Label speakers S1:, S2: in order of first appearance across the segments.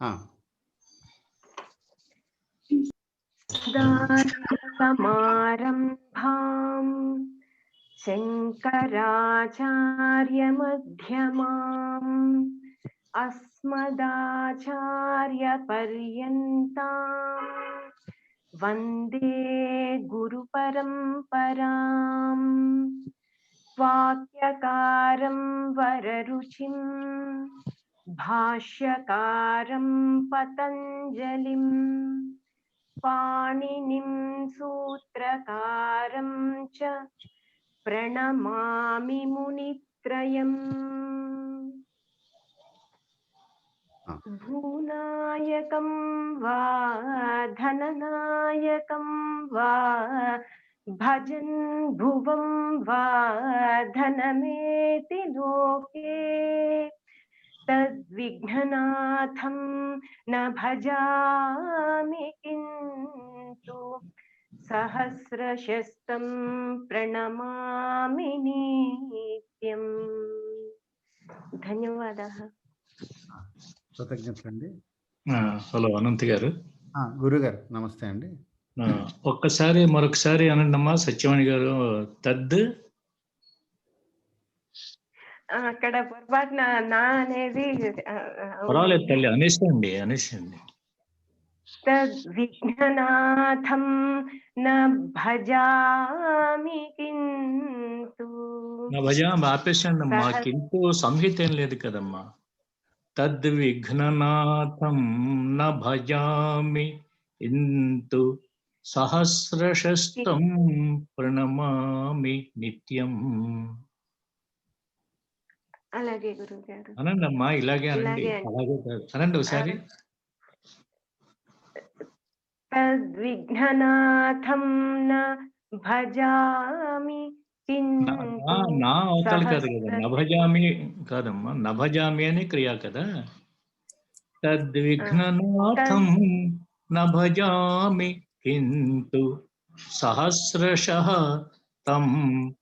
S1: ఆ.
S2: సదాశివసమారంభాం శంకరాచార్యమధ్యమాం అస్మదాచార్యపర్యంతాం వందే గురుపరంపరాం. వాక్యకారం వరరుచిం భాష్యకారం పతంజలిం పాణినిం సూత్రకారం చ ప్రణమామి మునిత్రయం. భూనాయకం వా ధననాయకం వా భజన్ భువం వా ధనమేతి లోకే తద్విఘ్ననాథం న భజామి కింతు సహస్రశస్తం ప్రణమామి నిత్యం. ధన్యవాదాలు.
S1: కృతజ్ఞతలండి.
S3: హలో అనంత్ గారు.
S1: గురుగారు నమస్తే అండి.
S3: ఒక్కసారి మరొకసారి అనండమ్మా సత్యవాణి గారు. తద్
S2: అక్కడ పొరపాటున నా అనేది
S3: పర్వాలేదు తల్లి అనేసండి.
S2: తద్విఘ్ననాథం న భజామి కింతు.
S3: నా భజామి ఆపేసండి అమ్మా, కింటూ సంహిత ఏం లేదు కదమ్మా. తద్విఘ్ననాథం న భజామి ఇంతు సహస్రశస్తం ప్రణమామి నిత్యం.
S2: అలాగే గురువు గారు
S3: అనండి అమ్మా, ఇలాగే అనండి. అలాగే అనండి ఒకసారి.
S2: తద్విఘ్ననాథం న భజామి
S3: నా అవతలు కాదు కదా, నభజామి కాదమ్మా, నభజామి అని క్రియ కదా. తద్విఘ్ననాథం నభజామి కింతు సహస్రశః తం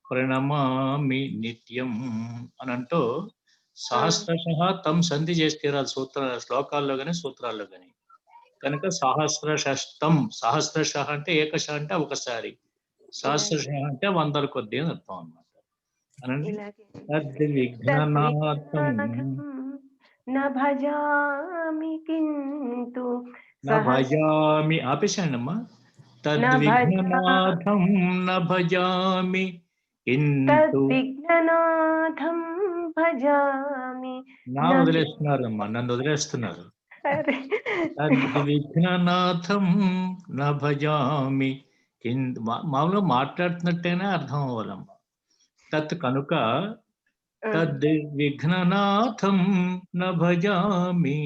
S3: ప్రణమామి నిత్యం అనంటూ సహస్రశః తం సంధి చేసి తీరాలి శ్లోకాల్లో కానీ సూత్రాల్లో కానీ. కనుక సహస్రశస్తం, సహస్రశః అంటే ఏకశ అంటే ఒకసారి, సహస్రశః అంటే వందల కొద్ది అని అర్థం అన్నమాట. అనండి. తద్విఘ్ననాథం
S2: నభజామి కింతు
S3: నభజామి ఆపేసండి అమ్మా. తద్విఘ్ననాథం నభజామి కింతు.
S2: తద్విఘ్ననాథం భజామి.
S3: నా వదిలేస్తున్నారు అమ్మా, నన్ను వదిలేస్తున్నారు. తద్విఘ్ననాథం నభజామి కింద మామూలుగా మాట్లాడుతున్నట్టేనే అర్థం అవ్వాలమ్మా. తత్ కనుక తద్విఘ్ననాథం నభజామి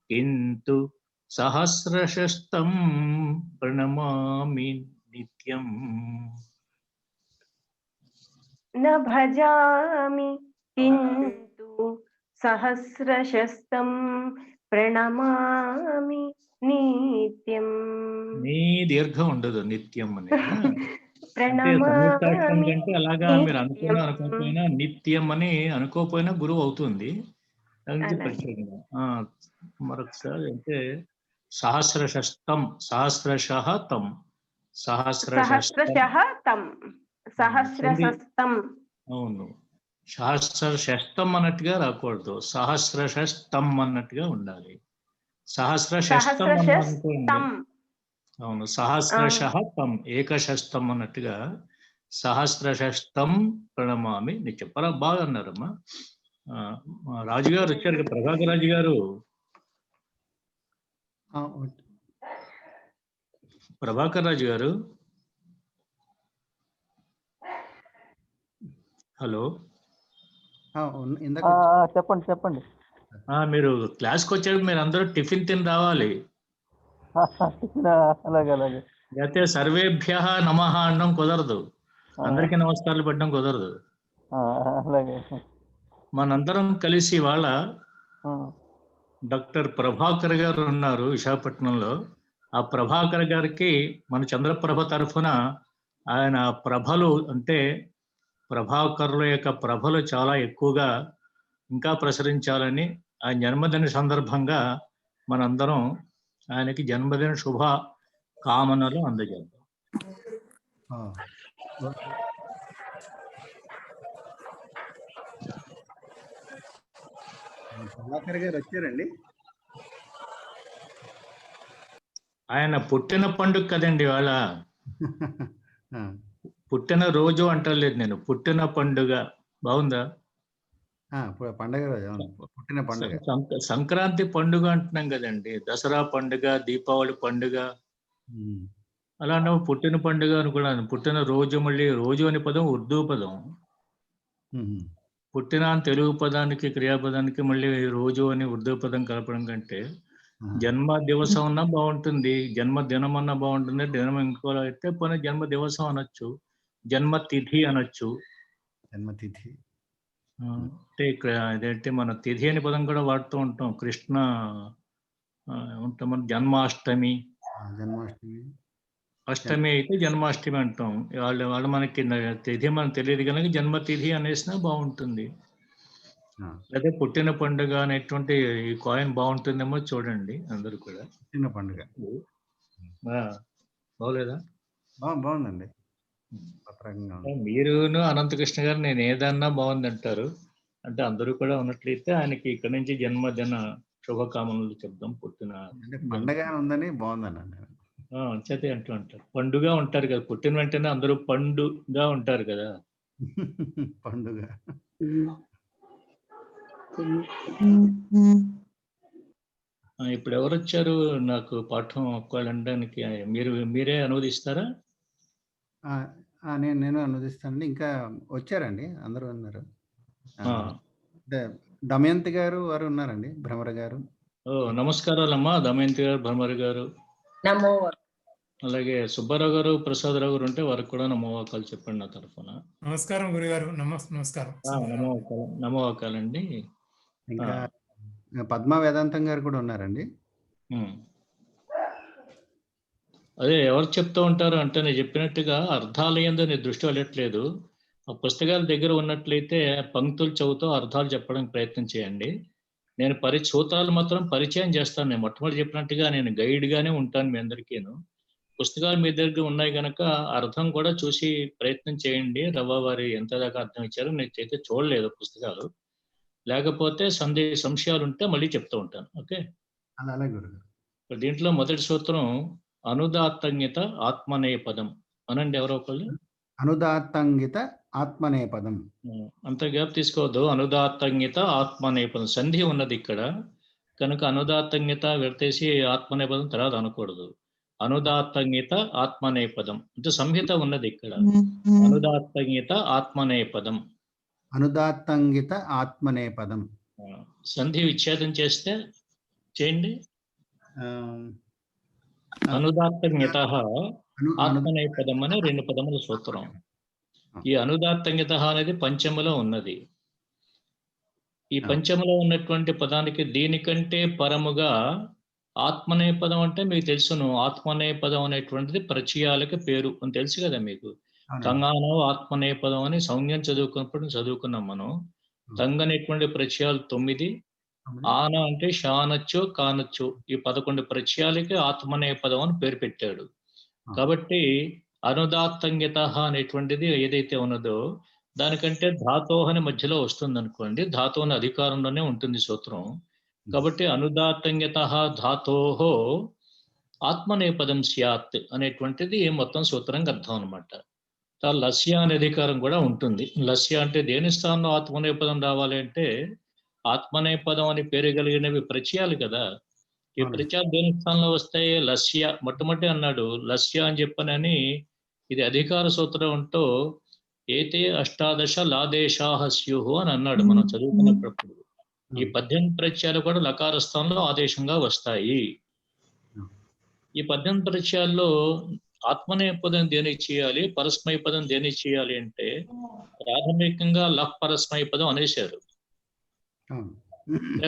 S3: కింతు సహస్రశస్తం ప్రణమామి నిత్యం.
S2: నభజామి కింతు సహస్రశస్తం ప్రణమామి నిత్యం.
S3: నీ దీర్ఘం ఉండదు నిత్యం అనేది.
S2: ప్రణమామి
S3: అంటే అలాగా మీరు అనుకున్నా అనుకోకపోయినా నిత్యం అని అనుకోకపోయినా గురువు అవుతుంది. మరొకసారి అంటే సహస్రశస్తం, సహస్రశః తం,
S2: సహస్రశస్తం.
S3: అవును, సహస్రశస్తం అన్నట్టుగా రాకూడదు, సహస్రశస్తం అన్నట్టుగా ఉండాలి. సహస్రశస్తం అనుకోండి. అవును, సహస్రశః తం ఏకశస్తం అన్నట్టుగా సహస్రశస్తం ప్రణమామి నిత్యం. బాగా అన్నారమ్మా. రాజుగారు వచ్చారు, ప్రభాకర్ రాజు గారు. ప్రభాకర్ రాజు గారు, హలో.
S4: చెప్పండి.
S3: మీరు క్లాస్కి వచ్చారు, మీరు అందరూ టిఫిన్ తిని రావాలి.
S4: అలాగే
S3: అయితే సర్వేభ్యః నమః అనడం కుదరదు, అందరికీ నమస్కారాలు పెట్టడం కుదరదు.
S4: అలాగే
S3: మనందరం కలిసి వాళ్ళ డాక్టర్ ప్రభాకర్ గారు ఉన్నారు విశాఖపట్నంలో. ఆ ప్రభాకర్ గారికి మన చంద్రప్రభ తరఫున ఆయన ప్రభలు అంటే ప్రభాకరుల యొక్క ప్రభలు చాలా ఎక్కువగా ఇంకా ప్రసరించాలని ఆ జన్మదిన సందర్భంగా మనందరం ఆయనకి జన్మదిన శుభ కామనలు అందజేద్దాం.
S1: ఆ, ప్రభాకర్ గారు వచ్చారండి.
S3: ఆయన పుట్టిన పండుగ కదండి ఇవాళ.
S1: ఆ,
S3: పుట్టిన రోజు అంటలేదు నేను, పుట్టిన పండుగ. బాగుందా?
S1: పండగ రోజు, అవును, పుట్టిన పండగ.
S3: సంక్రాంతి పండుగ అంటున్నాం కదండి, దసరా పండుగ, దీపావళి పండుగ.
S1: ఉమ్,
S3: అలాంటి పుట్టిన పండుగ అని కూడా, పుట్టిన రోజు, మళ్ళీ రోజు అనే పదం ఉర్దూ పదం.
S1: ఉమ్,
S3: పుట్టిన అని తెలుగు పదానికి, క్రియాపదానికి మళ్ళీ రోజు అని ఉర్దూ పదం కలపడం కంటే
S1: ఆ,
S3: జన్మ దివసం అన్నా బాగుంటుంది, జన్మదినం అన్నా బాగుంటుంది. దినం ఇంకో అయితే పోనీ జన్మ దివసం అనొచ్చు, జన్మ తిథి అనొచ్చు.
S1: జన్మతిథి.
S3: అంటే ఇక్కడ అదేంటి, మన తిథి అనే పదం కూడా వాడుతూ ఉంటాం. కృష్ణ ఉంటాం మన జన్మాష్టమి,
S1: జన్మాష్టమి.
S3: అష్టమి అయితే జన్మాష్టమి అంటాం. వాళ్ళు మనకి తిథి మనకు తెలియదు కనుక జన్మ తిథి అనేసినా బాగుంటుంది.
S1: ఆ,
S3: అదే పుట్టిన పండుగ అనేటువంటి ఈ కాయిన్ బాగుంటుందేమో చూడండి అందరూ కూడా.
S1: పుట్టిన పండుగ
S3: బాగోలేదా?
S1: బాగుందండి, కొత్త రకంగా ఉంది.
S3: మీరును అనంతకృష్ణ గారు నేను ఏదన్నా బాగుంది అంటారు. అంటే అందరూ కూడా ఉన్నట్లయితే ఆయనకి ఇక్కడి నుంచి జన్మదిన శుభకామనలు చెప్దాం. పుట్టిన
S1: అంటే పండగ ఉందని బాగుందన్న నేను.
S3: అంచేతే అంటూ ఉంటారు, పండుగ ఉంటారు కదా, పుట్టిన వెంటనే అందరూ పండుగా ఉంటారు కదా.
S1: పండుగ.
S3: ఇప్పుడు ఎవరు వచ్చారు నాకు పాఠం ఒక్కళ్ళడానికి? మీరే అనువదిస్తారా?
S1: నేను అనువదిస్తానండి. ఇంకా వచ్చారండి, అందరూ ఉన్నారు. అంటే దమయంతి గారు వారు ఉన్నారండి, భ్రమర గారు.
S3: నమస్కారాలమ్మా దమయంతి గారు, భ్రమరి గారు. అలాగే సుబ్బారావు గారు, ప్రసాదరావు గారు ఉంటే వారికి కూడా నమోవాకాలు చెప్పండి నా తరఫున.
S5: నమస్కారం గురుగారు. నమస్కారం.
S3: నమోవాకాలండి.
S1: ఇంకా పద్మా వేదాంతం గారు కూడా ఉన్నారండి.
S3: అదే ఎవరు చెప్తూ ఉంటారు అంటే, నేను చెప్పినట్టుగా అర్థాలు ఏందో నేను దృష్టి వెళ్ళట్లేదు. ఆ పుస్తకాల దగ్గర ఉన్నట్లయితే పంక్తులు చదువుతూ అర్థాలు చెప్పడానికి ప్రయత్నం చేయండి. నేను సూత్రాలు మాత్రం పరిచయం చేస్తాను. నేను మొట్టమొదటి చెప్పినట్టుగా నేను గైడ్గానే ఉంటాను మీ అందరికీను. పుస్తకాలు మీ దగ్గర ఉన్నాయి కనుక అర్థం కూడా చూసి ప్రయత్నం చేయండి. రవ్వ వారి ఎంత దాకా అర్థం ఇచ్చారో నేను అయితే చూడలేదు పుస్తకాలు. లేకపోతే సంశయాలు ఉంటే మళ్ళీ చెప్తూ ఉంటాను. ఓకే,
S1: అలాగే గురుగారు.
S3: దీంట్లో మొదటి సూత్రం అనుదాత్తంగిత ఆత్మనేపదం అనండి ఎవరో ఒకళ్ళు.
S1: అనుదాత్తంగిత ఆత్మనేపదం.
S3: అంత గ్యాప్ తీసుకోవద్దు. అనుదాత్తంగిత ఆత్మనేపదం సంధి ఉన్నది ఇక్కడ కనుక అనుదాత్తంగిత వెళ్తేసి ఆత్మనేపదం తర్వాత అనకూడదు. అనుదాత్తంగిత ఆత్మనేపదం అంటే సంహిత ఉన్నది ఇక్కడ. అనుదాత్తంగిత ఆత్మనేపదం.
S1: అనుదాత్తంగిత ఆత్మనేపదం.
S3: సంధి విచ్ఛేదం చేస్తే చేయండి. అనుదాత్తంగిత ఆత్మనేపదం అనే 2 పదముల సూత్రం. ఈ అనుదాత్తంగిత అనేది పంచములో ఉన్నది. ఈ పంచములో ఉన్నటువంటి పదానికి దీనికంటే పరముగా ఆత్మనేపదం అంటే మీకు తెలుసును. ఆత్మనేపదం అనేటువంటిది ప్రచయాలకి పేరు అని తెలుసు కదా మీకు. తంగానో ఆత్మనేపదం అని సంజ్ఞం చదువుకున్నాం మనం. తంగ అనేటువంటి ప్రచయాలు 9, ఆన అంటే షానచ్చు, కానచ్చు, ఈ 11 ప్రచయాలకి ఆత్మనేపదం అని పేరు పెట్టాడు. కాబట్టి అనుదాత్తంగిత అనేటువంటిది ఏదైతే ఉన్నదో దానికంటే ధాతోహని మధ్యలో వస్తుంది అనుకోండి. ధాతోని అధికారంలోనే ఉంటుంది సూత్రం. కాబట్టి అనుదాత్తంగిత ధాతోహో ఆత్మనేపదం స్యాత్ అనేటువంటిది మొత్తం సూత్రంగా అర్థం అనమాట. లస్య అనే అధికారం కూడా ఉంటుంది. లస్య అంటే దేని స్థానంలో ఆత్మనేపదం రావాలి అంటే, ఆత్మనేపదం అని పేరు కలిగినవి ప్రచయాలు కదా. ఈ ప్రచయాలు దేని స్థానంలో వస్తాయి? లస్య మొట్టమొదటి అన్నాడు లస్య అని చెప్పనని. ఇది అధికార సూత్రం అంటూ ఏతే అష్టాదశ లాదేశాః స్యుః అని అన్నాడు మనం చదువుకున్నప్పుడు. ఈ 18 ప్రత్యయాలు కూడా లకార స్థానంలో ఆదేశంగా వస్తాయి. ఈ 18 ప్రత్యయాల్లో ఆత్మనేపదం దేనికి చేయాలి, పరస్మయ పదం దేనికి చేయాలి అంటే ప్రాథమికంగా లక్ పరస్మయ పదం అనేశారు.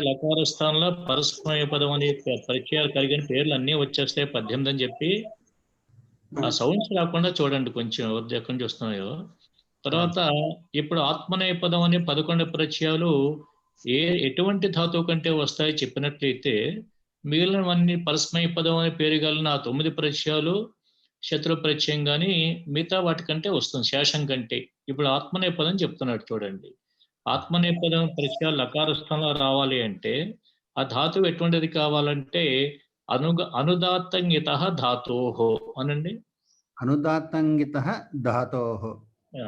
S3: లకార స్థానంలో పరస్మయ పదం అనే ప్రత్యయాలు కలిగిన పేర్లు అన్నీ వచ్చేస్తాయి 18 అని చెప్పి. ఆ సౌండ్స్ రాకుండా చూడండి కొంచెం ఎక్కడి నుంచి వస్తున్నాయో. తర్వాత ఇప్పుడు ఆత్మనేపదం అనే 11 ప్రత్యయాలు ఎటువంటి ధాతువు కంటే వస్తాయి చెప్పినట్లయితే మిగిలినవన్నీ పరస్మై పదం అనే పేరు కలిగిన ఆ 9 ప్రత్యయాలు శత్రు ప్రత్యయం కానీ మిగతా వాటికంటే వస్తుంది శేషం కంటే. ఇప్పుడు ఆత్మనేపదం చెప్తున్నాడు చూడండి. ఆత్మనేపదం ప్రత్యయాలు లకార స్థానంలో రావాలి అంటే ఆ ధాతువు ఎటువంటిది కావాలంటే అనుదాత్తంగిత ధాతోహో అనండి.
S1: అనుదాత్తంగిత ధాతోః.
S3: ఆ,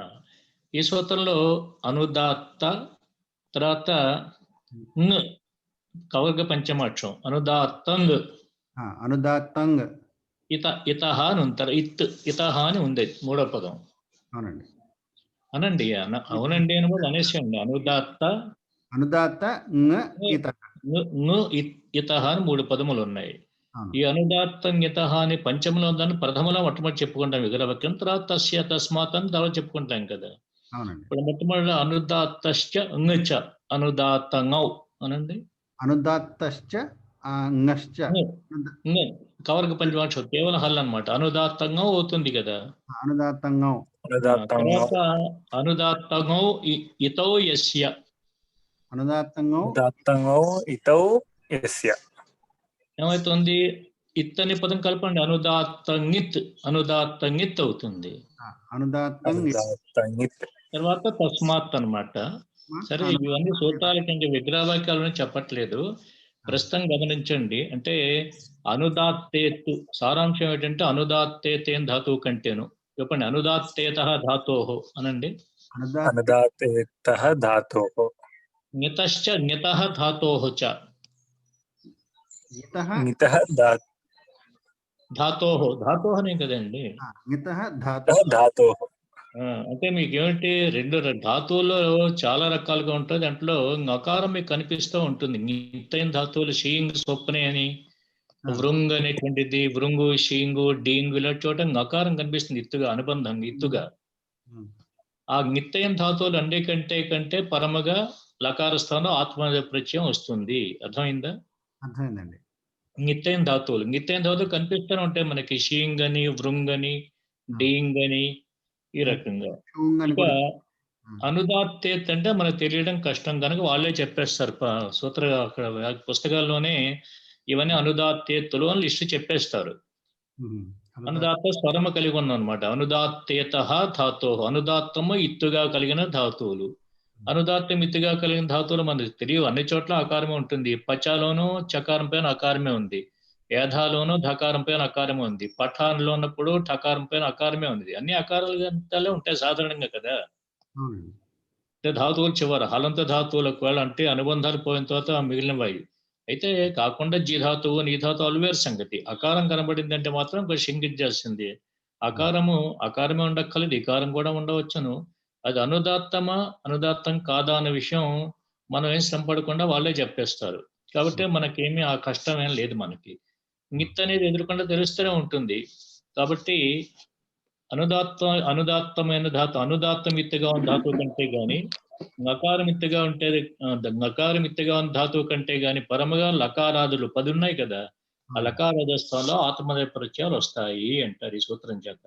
S3: ఈ సూత్రంలో అనుదాత్త తర్వాత కవర్గ పంచమాక్షం అనుదాత్తంగ్
S1: అనుదాత్తంగ్.
S3: ఇతహ అని ఉంటారు. ఇతహ అని ఉంది మూడో పదం.
S1: అవునండి.
S3: అనండి అవునండి అని కూడా అనేసేయండి.
S1: అనుదాత్త
S3: ఇతహ అని 3 పదములు ఉన్నాయి. ఈ అనుదాత్తం ఇతహ అని పంచములో ఉందని ప్రథమలో మొట్టమొదటి చెప్పుకుంటాం విగ్రహవాక్యం. తర్వాత తస్య తస్మాత్ అని తర్వాత చెప్పుకుంటాం కదా. ఇప్పుడు మొట్టమొదటి అనుదాత్తశ్చ అంగచ అనుదాత్తంగౌ అనండి.
S1: అనుదాత్తశ్చ
S3: కవర్గ పంచమాక్షం కేవలం హల్ అన్నమాట. అనుదాత్తంగా అవుతుంది కదా.
S1: అనుదాత్తంగం.
S3: తర్వాత అనుదాత్తంగౌ ఇతౌ యస్య.
S1: అనుదాత్తంగం
S6: ఇతౌ యస్య
S3: ఏమవుతుంది? ఇత్తని పదం కలపండి. అనుదాత్తంగిత్ అవుతుంది. తర్వాత తస్మాత్ అన్నమాట. సరే, ఇవన్నీ సూత్రాలకి ఇంకా విగ్రహవాక్యాలను చెప్పట్లేదు. ప్రస్తుతం గమనించండి. అంటే అనుదాత్తేత్ సారాంశం ఏంటంటే అనుదాత్తేతేం ధాతువు కంటేను. చెప్పండి. అనుదాత్తేత ధాతోహో అనండి.
S6: అనుదాత్తేత ధాతోః.
S3: ఞితశ్చ ఞితః ధాతోః చ.
S6: ఞితః
S3: ధాతోః అనే కదండి.
S6: ధాతోః.
S3: అంటే మీకు ఏమిటి, 2 ధాతువుల్లో చాలా రకాలుగా ఉంటుంది. దాంట్లో నకారం మీకు కనిపిస్తూ ఉంటుంది. నిత్యం ధాతువులు షీయింగ్ స్వప్నే అని, వృంగ్ అనేటువంటిది, వృంగు షీయింగు డీంగు ఇలా చోట నకారం కనిపిస్తుంది. ఇత్తుగా అనుబంధం ఇత్తుగా. ఆ నిత్యం ధాతువులు అన్ని కంటే పరమగా లకార స్థానం ఆత్మ ప్రత్యయం వస్తుంది. అర్థమైందా?
S1: అర్థమైందండి.
S3: నిత్యం ధాతువులు కనిపిస్తూనే ఉంటాయి మనకి. షీయింగ్ అని, వృంగ్ అని, డీయింగ్ అని ఈ రకంగా. ఇక అనుదాత్తేత్ అంటే మనకు తెలియడం కష్టం కనుక వాళ్ళే చెప్పేస్తారు. అక్కడ పుస్తకాల్లోనే ఇవన్నీ అనుదాత్తేత్తులు అని లిస్టు చెప్పేస్తారు. అనుదాత్త స్వరము కలిగి ఉన్నాం అనమాట. అనుదాత్తేత ధాతోః. అనుదాత్తము ఇత్తుగా కలిగిన ధాతువులు. అనుదాత్తం ఇత్తుగా కలిగిన ధాతువులు మనకు తెలియవు. అన్ని చోట్ల అకారమే ఉంటుంది. పచాలోనూ చకారం పైన అకారమే ఉంది. ఏధాలోనూ ధకారం పైన అకారమే ఉంది. పఠాన్లో ఉన్నప్పుడు ఠకారం పైన అకారమే ఉంది. అన్ని అకారాలు ఉంటాయి సాధారణంగా కదా. అంటే ధాతువులు చివర హలంత ధాతువులు ఒకవేళ అంటే అనుబంధాలు పోయిన తర్వాత మిగిలినవి. అయితే కాకుండా జీ ధాతువు నీ ధాతువులు వేరు సంగతి. అకారం కనబడిందంటే మాత్రం కొంచెం శంకించాల్సింది. అకారమే ఉండక్కర్లేదు, ఇకారం కూడా ఉండవచ్చును. అది అనుదాత్తం కాదా అనే విషయం మనం ఏం శ్రమ పడకుండా వాళ్ళే చెప్పేస్తారు. కాబట్టి మనకేమీ ఆ కష్టం ఏం లేదు. మనకి నిత్ అనేది ఎదురుకుండా తెలుస్తూనే ఉంటుంది. కాబట్టి అనుదాత్తమైన ధాతు అనుదాత్తం ఇత్తుగా ఉన్న ధాతువు కంటే గాని, నకారం ఇత్తుగా ఉన్న ధాతువు కంటే గాని పరమగా లకారాదులు 10 ఉన్నాయి కదా. ఆ లకారాద స్థానంలో ఆత్మనేప ప్రత్యయాలు వస్తాయి అంటారు ఈ సూత్రం చేత.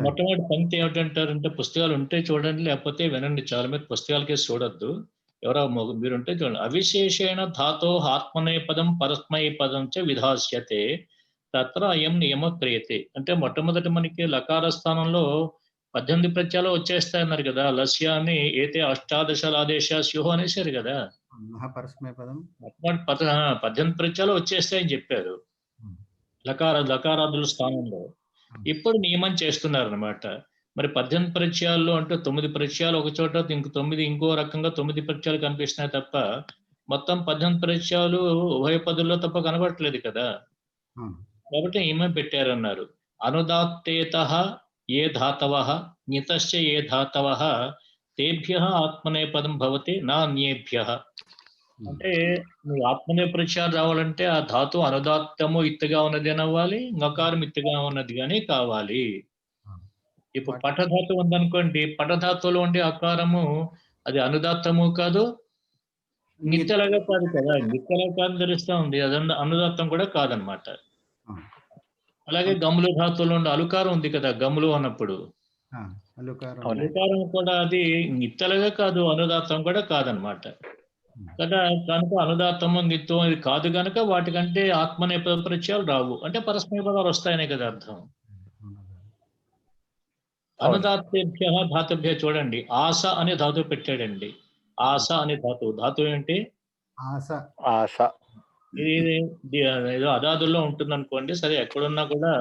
S3: మొట్టమొదటి పంక్తి ఏమిటంటారంటే, పుస్తకాలు ఉంటే చూడండి, లేకపోతే వినండి. చాలా మంది పుస్తకాలకే చూడొద్దు. ఎవరో మీరుంటే చూడండి. అవిశేషేణ ధాతో ఆత్మనేపదం పరస్మైపదం చ విధాస్యతే తత్ర అయం నియమ క్రియతే. అంటే మొట్టమొదటి మనకి లకార స్థానంలో 18 ప్రత్యయాలు వచ్చేస్తాయి అన్నారు కదా. లస్యాన్ని ఏతే అష్టాదశాదేశ స్యుహ అనేసారు కదా. 18 ప్రత్యయాలు వచ్చేస్తాయని చెప్పారు లకారాదుల స్థానంలో. ఇప్పుడు నియమం చేస్తున్నారు అనమాట. మరి 18 ప్రత్యయాల్లో అంటే 9 ప్రత్యయాలు ఒక చోట, 9 ఇంకో రకంగా 9 ప్రత్యయాలు కనిపిస్తున్నాయి తప్ప మొత్తం 18 ప్రత్యయాలు ఉభయ పదుల్లో తప్ప కనబడట్లేదు కదా. కాబట్టి నియమం పెట్టారన్నారు. అనుదాత్తేతః ఏ ధాతవః ఞితశ్చ ఏ ధాతవః తేభ్యః ఆత్మనేపదం భవతి నా అన్యేభ్యః. అంటే నువ్వు ఆత్మనే ప్రత్యయాలు రావాలంటే ఆ ధాతు అనుదాత్తము ఇత్తుగా ఉన్నది అవ్వాలి, నకారం ఇత్తుగా ఉన్నది కానీ కావాలి. ఇప్పుడు పటధాతు ఉందనుకోండి, పటధాతులో ఉండే అకారము అది అనుదాత్తము కాదు, నిత్యలాగా కాదు కదా. నిత్యలాగా తెలుస్తూ ఉంది, అది అనుదాత్తం కూడా కాదనమాట. అలాగే గమ్ములు ధాతువులో ఉండే అలుకారం ఉంది కదా. గమ్ములు అన్నప్పుడు అలుకారం కూడా అది నిత్యలాగా కాదు, అనుదాత్తం కూడా కాదనమాట. కదా, కనుక అనుదాత్తము నిత్యం ఇది కాదు కనుక వాటికంటే ఆత్మనేపద ప్రత్యయాలు రావు, అంటే పరస్మయ పదాలు వస్తాయనే కదా అర్థం. అనుదాత్తేభ్య ధాతుభ్య చూడండి, ఆశ అనే ధాతువు పెట్టాడండి. ఆశ అనే ధాతువు ఏంటి?
S1: ఆశ.
S6: ఆశ.
S3: ఇది ఏదో అదాదుల్లో ఉంటుంది అనుకోండి, సరే ఎక్కడున్నా కూడా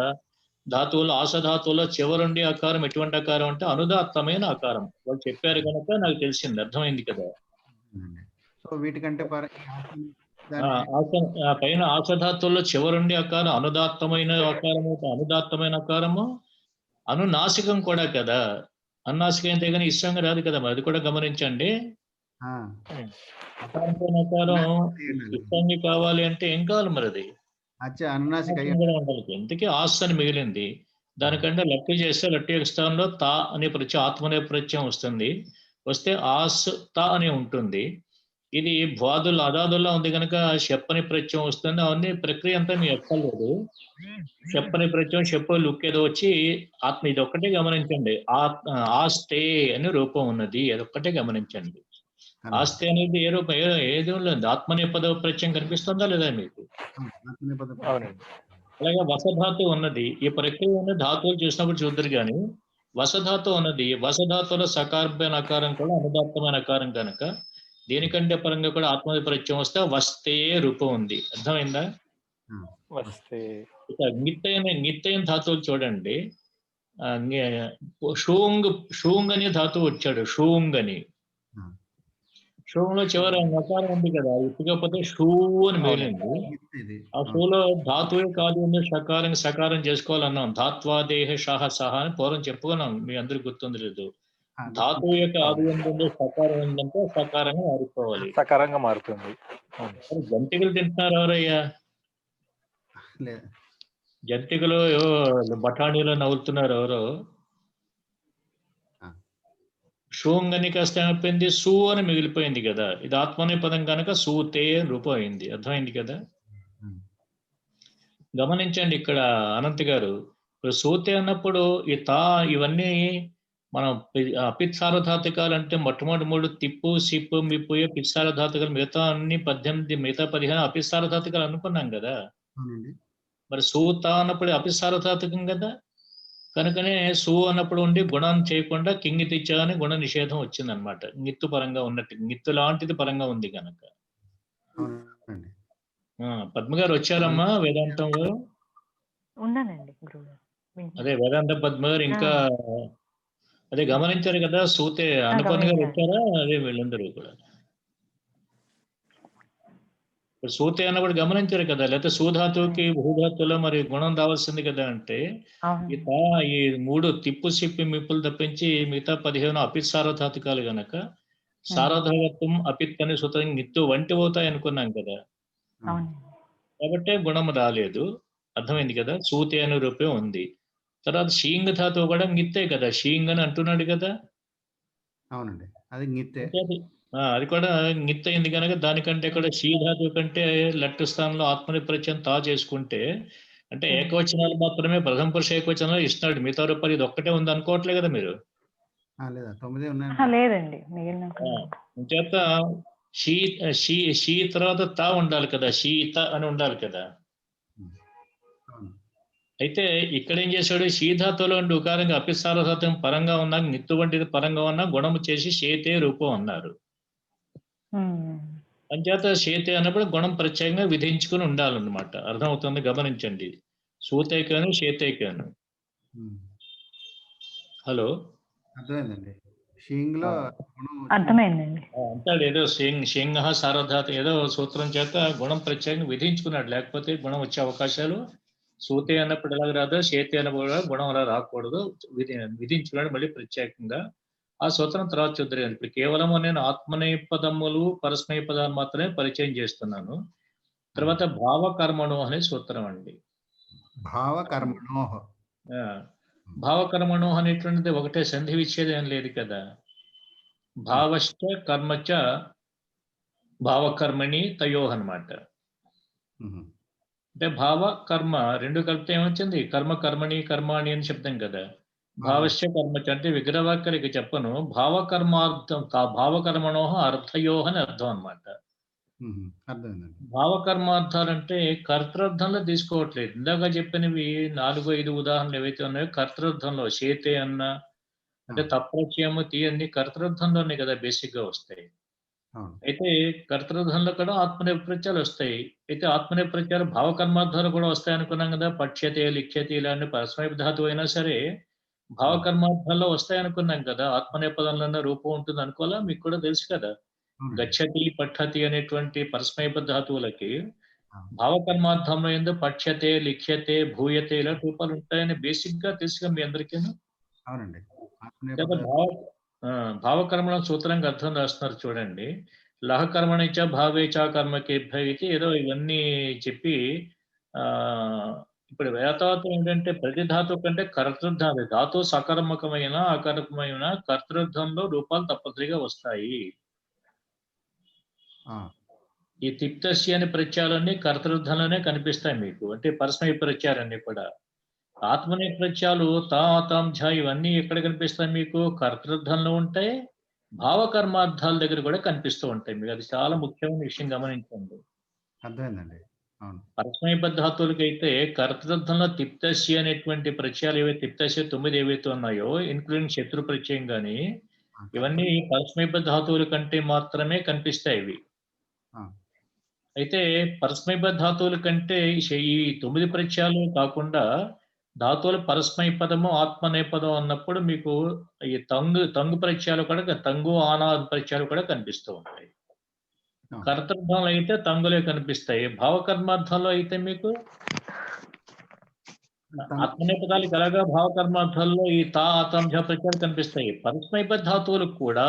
S3: ధాతువులు, ఆశ ధాతువులో చివరుండి ఆకారం ఎటువంటి ఆకారం అంటే అనుదాత్తమైన ఆకారం. వాళ్ళు చెప్పారు కనుక నాకు తెలిసింది, అర్థమైంది కదా.
S1: సో వీటికంటే
S3: పైన ఆశధాతుల్లో చివరుండి ఆకారం అనుదాత్తమైన ఆకారం, అనుదాత్తమైన ఆకారము అనునాసికం కూడా కదా. అనునాసికం అయితే కానీ ఇష్టంగా రాదు కదా, మరి అది కూడా గమనించండి. ఆకారం ఇష్టంగా కావాలి అంటే ఏం కావాలి మరి, అది ఇంతకీ ఆశ అని మిగిలింది. దానికంటే లట్టి చేస్తే లట్టి యొక్క స్థానంలో తా అనే ప్రత్యయం, ఆత్మనే ప్రత్యయం వస్తుంది. వస్తే ఆస్ తా అని ఉంటుంది. ఇది భ్వాదుల్లో అదాదుల్లో ఉంది కనుక షప్పని ప్రత్యయం వస్తుంది. అవన్నీ ప్రక్రియ అంతా మీకు ఎక్కర్లేదు. షప్పని ప్రత్యయం, షప్పు లుక్ ఏదో వచ్చి ఆత్మ, ఇది ఒక్కటే గమనించండి. ఆస్తే అని రూపం ఉన్నది, అదొక్కటే గమనించండి. ఆస్తి అనేది ఏ రూపం, ఏదో లేదు, ఆత్మనేపద ప్రత్యయం కనిపిస్తుందా లేదా మీకు? అలాగే వసధాతు ఉన్నది. ఈ ప్రక్రియ అనేది ధాతువులు చూసినప్పుడు చూద్దరు కానీ వసధాతు ఉన్నది. వసధాతుల సకారమైన ఆకారం కూడా అనుదాత్తమైన ఆకారం కనుక దీనికంటే పరంగా కూడా ఆత్మనేపద ప్రత్యయం వస్తే వస్తే రూపం ఉంది. అర్థమైందా? నిత్తైన ధాతువులు చూడండి. షూంగ్ అనే ధాతువు వచ్చాడు, షూంగ్ అని. షూలో చివర నకారం ఉంది కదా, ఇప్పకపోతే షూ అని మిగిలింది. ఆ షూలో ధాతువే కాదు సకారం చేసుకోవాలన్నాం. ధాత్వాదేహ షాహ సహ అని పూర్వం చెప్పుకున్నాం, మీ అందరికి గుర్తుంది లేదు. ధాతువు యొక్క ఆది ఏంటంటే సకారం ఏంటంటే సకారంగా మారిపోవాలి,
S6: సకారంగా మారుతుంది.
S3: జంతికలు తింటున్నారు ఎవరయ్యా? జంతికలు బఠానీలో నవ్వుతున్నారు ఎవరో. షూంగ్ అని కాస్త ఏమైపోయింది, సూ అని మిగిలిపోయింది కదా. ఇది ఆత్మనే పదం కనుక సూతే రూపం అయింది. అర్థమైంది కదా. గమనించండి ఇక్కడ అనంత్ గారు, ఇప్పుడు సూతే అన్నప్పుడు ఈ తా ఇవన్నీ మనం అపిత్సారధాతుకాలు అంటే మొట్టమొదటి 3 తిప్పు సిప్పు మిప్పు పిత్సారధాతుకాలు, మిగతా అన్ని 18, మిగతా 15 అపిత్సారధాతుకాలు అనుకున్నాం కదా. మరి సూత అన్నప్పుడు అపిత్సారధాతుకం కదా, కనుకనే సు అన్నప్పుడు ఉండి గుణం చేయకుండా కింగితిచ్చ అని గుణ నిషేధం వచ్చింది అనమాట. నిత్తు పరంగా ఉన్నట్టు, నిత్తు లాంటిది పరంగా ఉంది కనుక. పద్మ గారు వచ్చారమ్మా వేదాంతం గారు? అదే వేదాంత పద్మ గారు ఇంకా అదే గమనించారు కదా. సూతే అనుపన్న గారు వచ్చారా? అదే వీళ్ళందరూ కూడా ఇప్పుడు సూతే అన్నప్పుడు గమనించారు కదా. లేకపోతే సూధాతువుకి భూధాతువులో మరి గుణం రావాల్సింది కదా. అంటే ఈ 3 తిప్పు సిప్పి మిప్పులు తప్పించి మిగతా 15 అపిత్ సారధాతుకాలు గనక సారధాగత్వం అపిత్ అనే సూత్రం నిత్తు వంటి అవుతాయి అనుకున్నాం కదా. కాబట్టి గుణం రాలేదు. అర్థమైంది కదా. సూతే అనే రూపం ఉంది. తర్వాత షీంగ్ ధాతువు కూడా నిత్తే కదా. షీంగ్ అని అంటున్నాడు కదా.
S1: అవునండి, అది నిత్తే.
S3: అది కూడా నిత్త అయింది కనుక దానికంటే కూడా షీ ధాతువు కంటే లట్టు స్థానంలో ఆత్మని ప్రత్యయం తా చేసుకుంటే, అంటే ఏకవచనాలు మాత్రమే ప్రథమ పురుష ఏకవచనాలు ఇస్తున్నాడు. మిగతా రూపాయలు ఇది ఒక్కటే ఉంది అనుకోవట్లే కదా మీరు. చేత షీ తర్వాత తా ఉండాలి కదా, షీత అని ఉండాలి కదా. అయితే ఇక్కడ ఏం చేశాడు, షీధాతులో ఉండి ఉకారంగా అపిసారధాతం పరంగా ఉన్నా, నిత్తు వంటిది పరంగా ఉన్నా గుణము చేసి షేతే రూపం అన్నారు. అంచేత షేతే అన్నప్పుడు గుణం ప్రత్యేకంగా విధించుకుని ఉండాలన్నమాట. అర్థమవుతుంది, గమనించండి. సూతైకాను షేతైకాను. హలో,
S1: అర్థమైందండి.
S3: అంటాడు ఏదో షింగ సారధాత ఏదో సూత్రం చేత గుణం ప్రత్యేకంగా విధించుకున్నాడు. లేకపోతే గుణం వచ్చే అవకాశాలు సూతే అన్నప్పుడు ఎలాగ రాదో షేతే అన్నప్పుడు గుణం అలా రాకూడదు, విధించుకున్నాడు మళ్ళీ ప్రత్యేకంగా. ఆ సూత్రం తర్వాత చూద్దరు. ఇప్పుడు కేవలం నేను ఆత్మనేపదములు పరస్మయ పదాలు మాత్రమే పరిచయం చేస్తున్నాను. తర్వాత భావకర్మణో అనే సూత్రం అండి. భావకర్మణో అనేటువంటిది ఒకటే, సంధి విచ్ఛేదం ఏం లేదు కదా. భావశ్చ కర్మచ భావకర్మణి తయో అన్నమాట. అంటే భావ కర్మ రెండు కలిపితే ఏమొచ్చింది, కర్మ కర్మణి కర్మాణి అని చెప్తాం కదా. భావస్య కర్మచ అంటే విగ్రహవాక్యాలకి చెప్పను, భావకర్మార్థం భావకర్మణో అర్థయో అని అర్థం అన్నమాట.
S1: అర్థమైందండి.
S3: భావకర్మార్థాలంటే కర్తృర్థంలో తీసుకోవట్లేదు. ఇందాక చెప్పినవి 4-5 ఉదాహరణలు ఏవైతే ఉన్నాయో కర్తృర్థంలో చేతే అన్న అంటే తప్రత్యయము తీ అన్ని కర్తృర్థంలోనే కదా బేసిక్ గా వస్తాయి.
S1: అవును.
S3: అయితే కర్తృర్థంలో కూడా ఆత్మనేపథ్యాలు వస్తాయి. అయితే ఆత్మనేపథ్యాలు భావకర్మార్థాలు కూడా వస్తాయి అనుకున్నాం కదా. పఠ్యతే లిఖ్యతే ఇలాంటి పరస్మయ ధాతువు అయినా సరే భావకర్మార్థాల్లో వస్తాయి అనుకున్నాం కదా. ఆత్మనేపథంలో రూపం ఉంటుంది అనుకోవాలా, మీకు కూడా తెలుసు కదా.
S1: అవునండి.
S3: గచ్చతి పఠతి అనేటువంటి పరస్మయ ధాతువులకి
S1: ఆ.
S3: భావకర్మార్థంలో ఏందో పఠ్యతే లిఖ్యతే భూయతే ఇలా రూపాలు ఉంటాయని బేసిక్ గా తెలుసుగా మీ అందరికీ.
S1: అవునండి.
S3: లేదా భావకర్మణ సూత్రంగా అర్థం రాస్తున్నారు చూడండి. లహకర్మణిచ భావేచ కర్మకేభ్య ఇది ఏదో ఇవన్నీ చెప్పి ఇప్పుడు వేతాత్వం ఏంటంటే ప్రతి ధాతువు కంటే కర్తృర్థాలు ధాతు సకర్మకమైన అకర్మకమైన కర్తృర్థంలో రూపాలు తప్పనిసరిగా వస్తాయి. ఈ తిప్తస్య అనే ప్రత్యయాలన్నీ కర్తృర్థంలోనే కనిపిస్తాయి మీకు. అంటే పరస్మయ ప్రత్యయాలన్నీ కూడా. ఆత్మనేపథ్యాలు తా తాం ఝ ఇవన్నీ ఎక్కడ కనిపిస్తాయి మీకు? కర్తృర్థంలో ఉంటాయి, భావకర్మార్థాల దగ్గర కూడా కనిపిస్తూ ఉంటాయి మీకు. అది చాలా ముఖ్యమైన విషయం గమనించండి.
S1: అర్థమైందండి. అవును.
S3: పరస్మయ ధాతువులకైతే కర్తృర్థంలో తిప్తస్య అనేటువంటి ప్రత్యయాలు ఏవైతే తిప్తస్య 9 ఏవైతే ఉన్నాయో ఇన్క్లూడింగ్ శత్రు ప్రత్యయం కానీ ఇవన్నీ పరస్మయ ధాతువుల కంటే మాత్రమే కనిపిస్తాయి ఇవి. అయితే పరస్మయ ధాతువుల కంటే ఈ 9 ప్రత్యయాలు కాకుండా ధాతువుల పరస్మయ పదము ఆత్మనేపదం అన్నప్పుడు మీకు ఈ తంగు ప్రత్యయాలు కూడా తంగు ఆనాద ప్రత్యయాలు కూడా కనిపిస్తూ ఉంటాయి. కర్తృర్థంలో అయితే తంగులే కనిపిస్తాయి. భావకర్మార్థంలో అయితే మీకు ఆత్మనేపదాలకు ఎలాగా భావకర్మార్థాల్లో ఈ తా ఆతం ఝ ప్రత్యయాలు కనిపిస్తాయి. పరస్మయ ధాతువులకు కూడా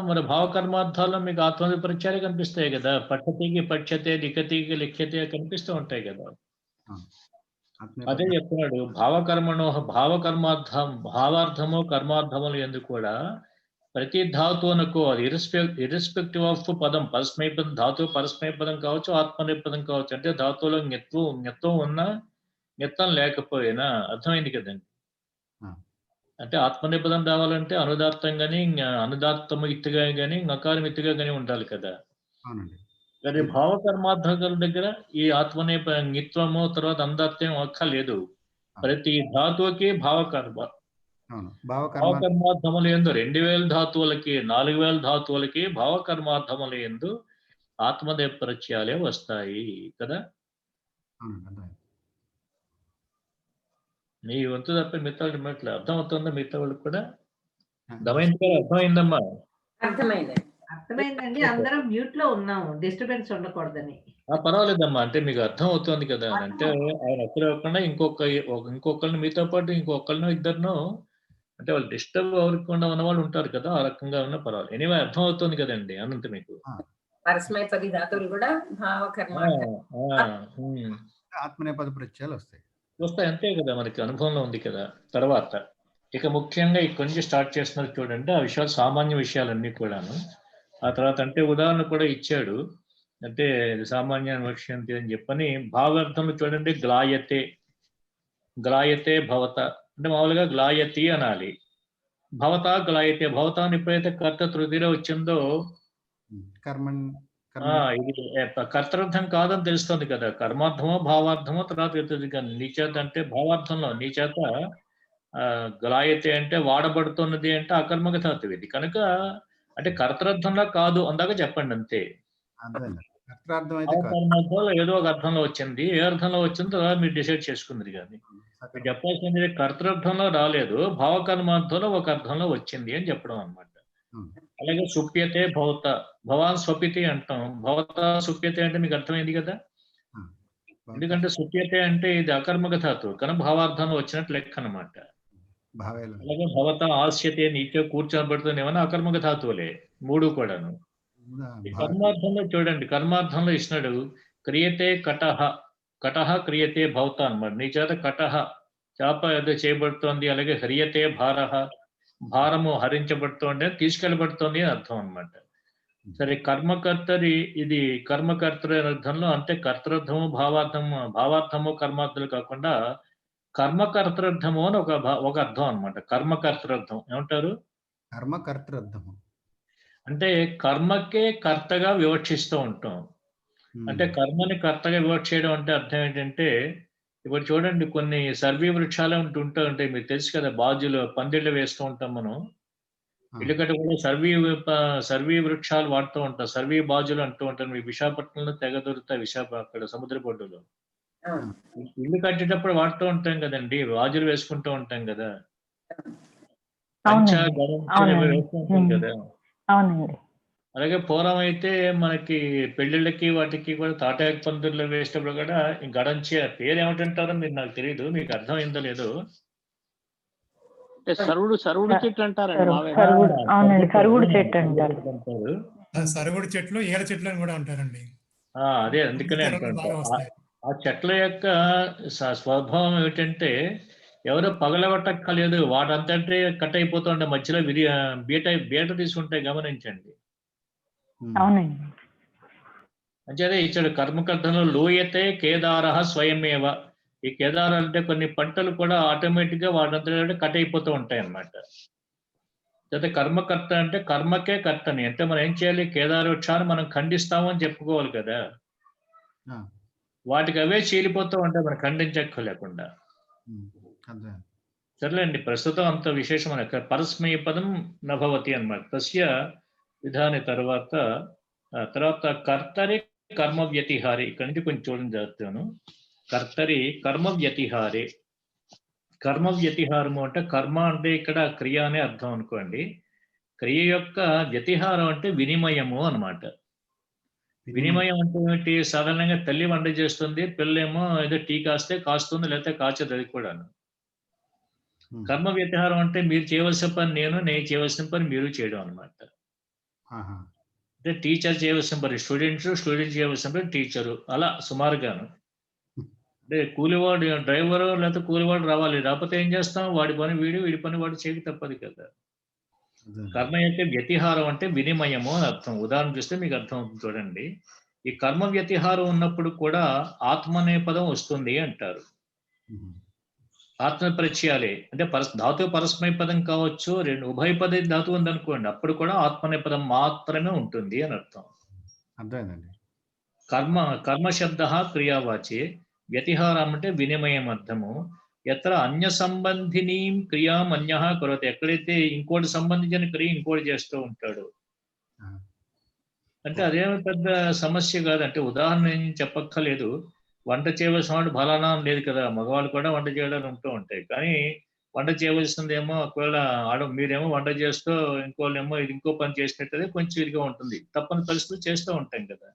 S3: మరి భావకర్మార్థాల్లో మీకు ఆత్మ ప్రత్యయాలు కనిపిస్తాయి కదా. పఠతికి పఠ్యతే లిఖతికి లిఖ్యతే కనిపిస్తూ ఉంటాయి కదా. అదే చెప్తున్నాడు భావకర్మణో భావార్థము కర్మార్థములు ఎందుకు కూడా ప్రతి ధాతువునకు అది ఇర్రెస్పెక్టివ్ ఆఫ్ పదం పరస్మయ పదం ధాతువు పరస్మయ పదం కావచ్చు ఆత్మనేపదం కావచ్చు. అంటే ధాతువులో నిత్వం ఉన్నా నిత్తం లేకపోయినా అర్థమైంది కదండి. అంటే ఆత్మనేపదం రావాలంటే అనుదాత్తం కానీ అనుదాత్తము ఇత్తుగా కానీ నకారం ఇత్తుగా కానీ ఉండాలి కదా. కానీ భావకర్మార్థాల దగ్గర ఈ నిత్వము తర్వాత అనుదాత్తం అక్కర్లేదు. ప్రతి ధాతువుకి భావకర్మార్థములు ఎందు 2000 ధాతువులకి 4000 ధాతువులకి భావకర్మార్థములు ఎందు ఆత్మనేప ప్రత్యయాలే వస్తాయి కదా. నీ వంతు తప్ప మిగతా వాళ్ళకి అర్థమవుతుందా? మిగతా వాళ్ళకి కూడా అర్థమైందమ్మా?
S7: అర్థమైందండి. అందరం మ్యూట్ లో ఉన్నాము, డిస్టర్బెన్స్ ఉండకూడదని.
S3: పర్వాలేదమ్మా, అంటే మీకు అర్థం అవుతుంది కదా. అంటే ఆయన ఒక్కరే కాకుండా ఇంకొకరిని మీతో పాటు ఇంకొకరినో ఇద్దరినో అంటే వాళ్ళు డిస్టర్బ్ అవ్వకుండా ఉన్న వాళ్ళు ఉంటారు కదా, ఆ రకంగా ఉన్నా పర్వాలేదు. ఎనీవే అర్థం అవుతుంది కదండి అనంత మీకు.
S8: పరస్మయ పది ధాతువులు కూడా
S1: ఆత్మనేపద ప్రత్యయాలు
S3: వస్తాయి అంతే కదా, మనకి అనుభవంలో ఉంది కదా. తర్వాత ఇక ముఖ్యంగా కొంచెం స్టార్ట్ చేస్తున్నారు చూడండి. ఆ విషయాలు సామాన్య విషయాలన్నీ కూడాను. ఆ తర్వాత అంటే ఉదాహరణ కూడా ఇచ్చాడు. అంటే సామాన్య విషయం అని చెప్పని భావార్థంలో చూడండి. గ్లాయతే భవత అంటే మామూలుగా గ్లాయతి అనాలి. భవత గ్లాయతే భవతాన్ని ఎప్పుడైతే కర్త తృతిలో వచ్చిందో ఇది కర్తర్థం కాదని తెలుస్తుంది కదా. కర్మార్థమో భావార్థమో తర్వాత నీచేత అంటే భావార్థంలో నీచేత గ్లాయతే అంటే వాడబడుతున్నది అంటే అకర్మక ధాతువు ఇది కనుక అంటే కర్తర్థంలో కాదు అందాక చెప్పండి అంతే. ఏదో ఒక అర్థంలో వచ్చింది, ఏ అర్థంలో వచ్చిందో మీరు డిసైడ్ చేసుకుంది. కానీ చెప్పాల్సింది కర్తృర్థంలో రాలేదు, భావకర్మార్థంలో ఒక అర్థంలో వచ్చింది అని చెప్పడం అన్నమాట. అలాగే సుప్యతే భవత భవాన్ స్వపితి అంటాం. భవత సుప్యతే అంటే మీకు అర్థమైంది కదా. ఎందుకంటే సుప్యతే అంటే ఇది అకర్మక ధాతువు కనుక భావార్థంలో వచ్చినట్టు లెక్క అనమాట. అలాగే భవత ఆస్యతే నీచే కూర్చోబడుతుంది ఏమన్నా అకర్మక ధాతువులే మూడు కూడాను. కర్మార్థంలో చూడండి, కర్మార్థంలో ఇచ్చినాడు క్రియతే కటహ క్రియతే భవత అన్నమాట. నీ చేత కటహ చేప ఏదో చేయబడుతోంది. అలాగే హ్రియతే భారము హరించబడుతోంది, తీసుకెళ్ళబడుతోంది అని అర్థం అనమాట. సరే కర్మకర్తరి ఇది కర్మకర్తరి అర్థంలో అంటే కర్తృర్థము భావార్థము కర్మార్థులు కాకుండా కర్మకర్తృర్థము అని ఒక అర్థం అన్నమాట. కర్మకర్తృర్థం ఏమంటారు?
S1: కర్మకర్తృర్థము.
S3: అంటే కర్మకే కర్తగా వివక్షిస్తూ ఉంటాం. అంటే కర్మని కర్తగా వివక్ష చేయడం అంటే అర్థం ఏంటంటే, ఇప్పుడు చూడండి కొన్ని సర్వీ వృక్షాలే ఉంటూ ఉంటాయి. మీకు తెలుసు కదా, బాజులు పందిళ్ళు వేస్తూ ఉంటాం మనం. ఇల్లు కట్ట కూడా సర్వీ వృక్షాలు వాడుతూ ఉంటాం. సర్వీ బాజులు అంటూ ఉంటారు. మీకు విశాఖపట్నంలో తెగ దొరుకుతాయి, అక్కడ సముద్ర బొడ్డులో. ఇల్లు కట్టేటప్పుడు వాడుతూ ఉంటాం కదండి, బాజులు వేసుకుంటూ ఉంటాం కదా, పంచ వేస్తూ ఉంటాం కదా.
S4: అవునండి.
S3: అలాగే పూర్వం అయితే మనకి పెళ్లిళ్ళకి వాటికి కూడా తాటాకు పందిర్లు వేసేటప్పుడు కూడా ఈ గడంచే పేరు ఏమిటంటారో మీరు నాకు తెలియదు, మీకు అర్థమైందో లేదో.
S9: సరుగుడు చెట్టు అంటారండి.
S4: అవునండి, సరుగుడు చెట్టు అంటారు.
S5: సరుగుడు చెట్లు, ఈల చెట్లు అని కూడా అంటారండి.
S3: అదే అందుకనే అంటారు. ఆ చెట్ల యొక్క స్వభావం ఏమిటంటే ఎవరో పగలగొట్టక్కర్లేదు, వాటంతటే కట్ అయిపోతూ ఉంటాయి, మధ్యలో బీట తీసుకుంటాయి, గమనించండి.
S4: అవునండి.
S3: అంచేదే ఇచ్చాడు కర్మకర్తను లోయతే కేదార స్వయమేవ. ఈ కేదార అంటే కొన్ని పంటలు కూడా ఆటోమేటిక్ గా వాటంతా కట్ అయిపోతూ ఉంటాయి అన్నమాట. అయితే కర్మకర్త అంటే కర్మకే కర్తని అంటే మనం ఏం చేయాలి, కేదార వృక్షాన్ని మనం ఖండిస్తాము అని చెప్పుకోవాలి కదా, వాటికి అవే చీలిపోతూ ఉంటాయి మనం ఖండించక్కర్లేకుండా. సర్లేండి, ప్రస్తుతం అంత విశేషం అన పరస్మయ పదం నభవతి అన్నమాట. తస్య విధాని తర్వాత కర్తరి కర్మ వ్యతిహారి. ఇక్కడి నుంచి కొంచెం చూడడం జరుగుతాను. కర్తరి కర్మ వ్యతిహారే. కర్మ వ్యతిహారము అంటే కర్మ అంటే ఇక్కడ క్రియ అనే అర్థం అనుకోండి. క్రియ యొక్క వ్యతిహారం అంటే వినిమయము అన్నమాట. వినిమయం అంటే ఏంటి? సాధారణంగా తల్లి వంట చేస్తుంది, పిల్లేమో ఏదో టీ కాస్తుంది, లేకపోతే కాచదు, అది కూడాను. కర్మ వ్యతిహారం అంటే మీరు చేయవలసిన పని నేను చేయవలసిన పని మీరు చేయడం అన్నమాట. అంటే టీచర్ చేయవలసిన పని స్టూడెంట్ చేయవలసిన పని టీచరు, అలా సుమారుగాను. అంటే కూలివాడు డ్రైవరు లేకపోతే కూలివాడు రావాలి, రాకపోతే ఏం చేస్తాం, వాడి పని వీడి పని వాడు చేయక తప్పదు కదా. కర్మ అంటే వ్యతిహారం అంటే వినిమయము అని అర్థం. ఉదాహరణ చూస్తే మీకు అర్థం అవుతుంది చూడండి. ఈ కర్మ వ్యతిహారం ఉన్నప్పుడు కూడా ఆత్మ అనే పదం వస్తుంది అంటారు. ఆత్మ పరిచయాలే అంటే ధాతు పరస్మయ పదం కావచ్చు, ఉభయ పద ధాతు ఉందనుకోండి, అప్పుడు కూడా ఆత్మ అనే పదం మాత్రమే ఉంటుంది అని అర్థం.
S1: అర్థమైందండి.
S3: కర్మ శబ్ద క్రియావాచి, వ్యతిహారం అంటే వినిమయం అర్థము. ఎత్ర అన్య సంబంధిని క్రియాం అన్య కరోతి, ఎక్కడైతే ఇంకోటి సంబంధించిన క్రియ ఇంకోటి చేస్తూ ఉంటాడు అంటే అదేమో పెద్ద సమస్య కాదంటే, ఉదాహరణ ఏం చెప్పక్కర్లేదు. వంట చేయవలసిన వాడు బలానా లేదు కదా, మగవాళ్ళు కూడా వంట చేయడానికి ఉంటూ ఉంటాయి. కానీ వంట చేయవలసిందేమో ఒకవేళ మీరేమో వంట చేస్తూ ఇంకోళ్ళేమో ఇది ఇంకో పని చేసినట్టు కొంచెం ఇదిగా ఉంటుంది, తప్పని పరిస్థితులు చేస్తూ ఉంటాం కదా.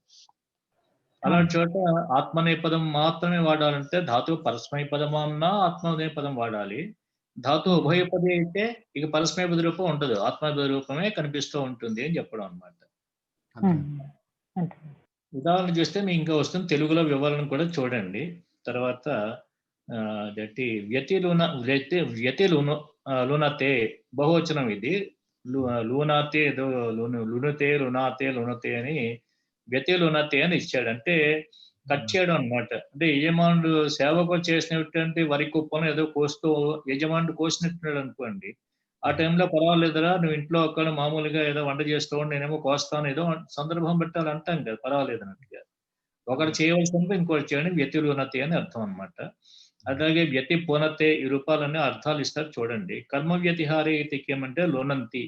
S3: అలాంటి చోట ఆత్మ అనే పదం మాత్రమే వాడాలంటే ధాతువు పరస్మయ పదం అన్నా ఆత్మ అనే పదం వాడాలి. ధాతువు ఉభయపది అయితే ఇక పరస్మయ పద రూపం ఉండదు, ఆత్మపద రూపమే కనిపిస్తూ ఉంటుంది అని చెప్పడం అన్నమాట. ఉదాహరణ చూస్తే మీ ఇంకా వస్తుంది, తెలుగులో వివరణ కూడా చూడండి. తర్వాత లునతే బహువచనం, ఇది లూనాతే లునతే అని వ్యతిలునతే అని ఇచ్చాడు. అంటే కట్ చేయడం అన్నమాట. అంటే యజమానుడు సేవకు చేసినటువంటి వరి కుప్పను ఏదో కోస్తూ యజమానుడు కోసినట్టున్నాడు అనుకోండి, ఆ టైంలో పర్వాలేదురా, నువ్వు ఇంట్లో ఒక్కడ మామూలుగా ఏదో వంట చేస్తూ నేనేమో కోస్తాను, ఏదో సందర్భం పెట్టాలి అంటాం కదా, పర్వాలేదు అన్నట్టుగా. ఒకటి చేయవలసింది ఇంకోటి చేయడం వ్యతిలునతే అని అర్థం అన్నమాట. అలాగే వ్యతి పునతే ఈ రూపాలన్నీ అర్థాలు ఇస్తారు చూడండి. కర్మ వ్యతిహారే ఏమంటే లోనంతి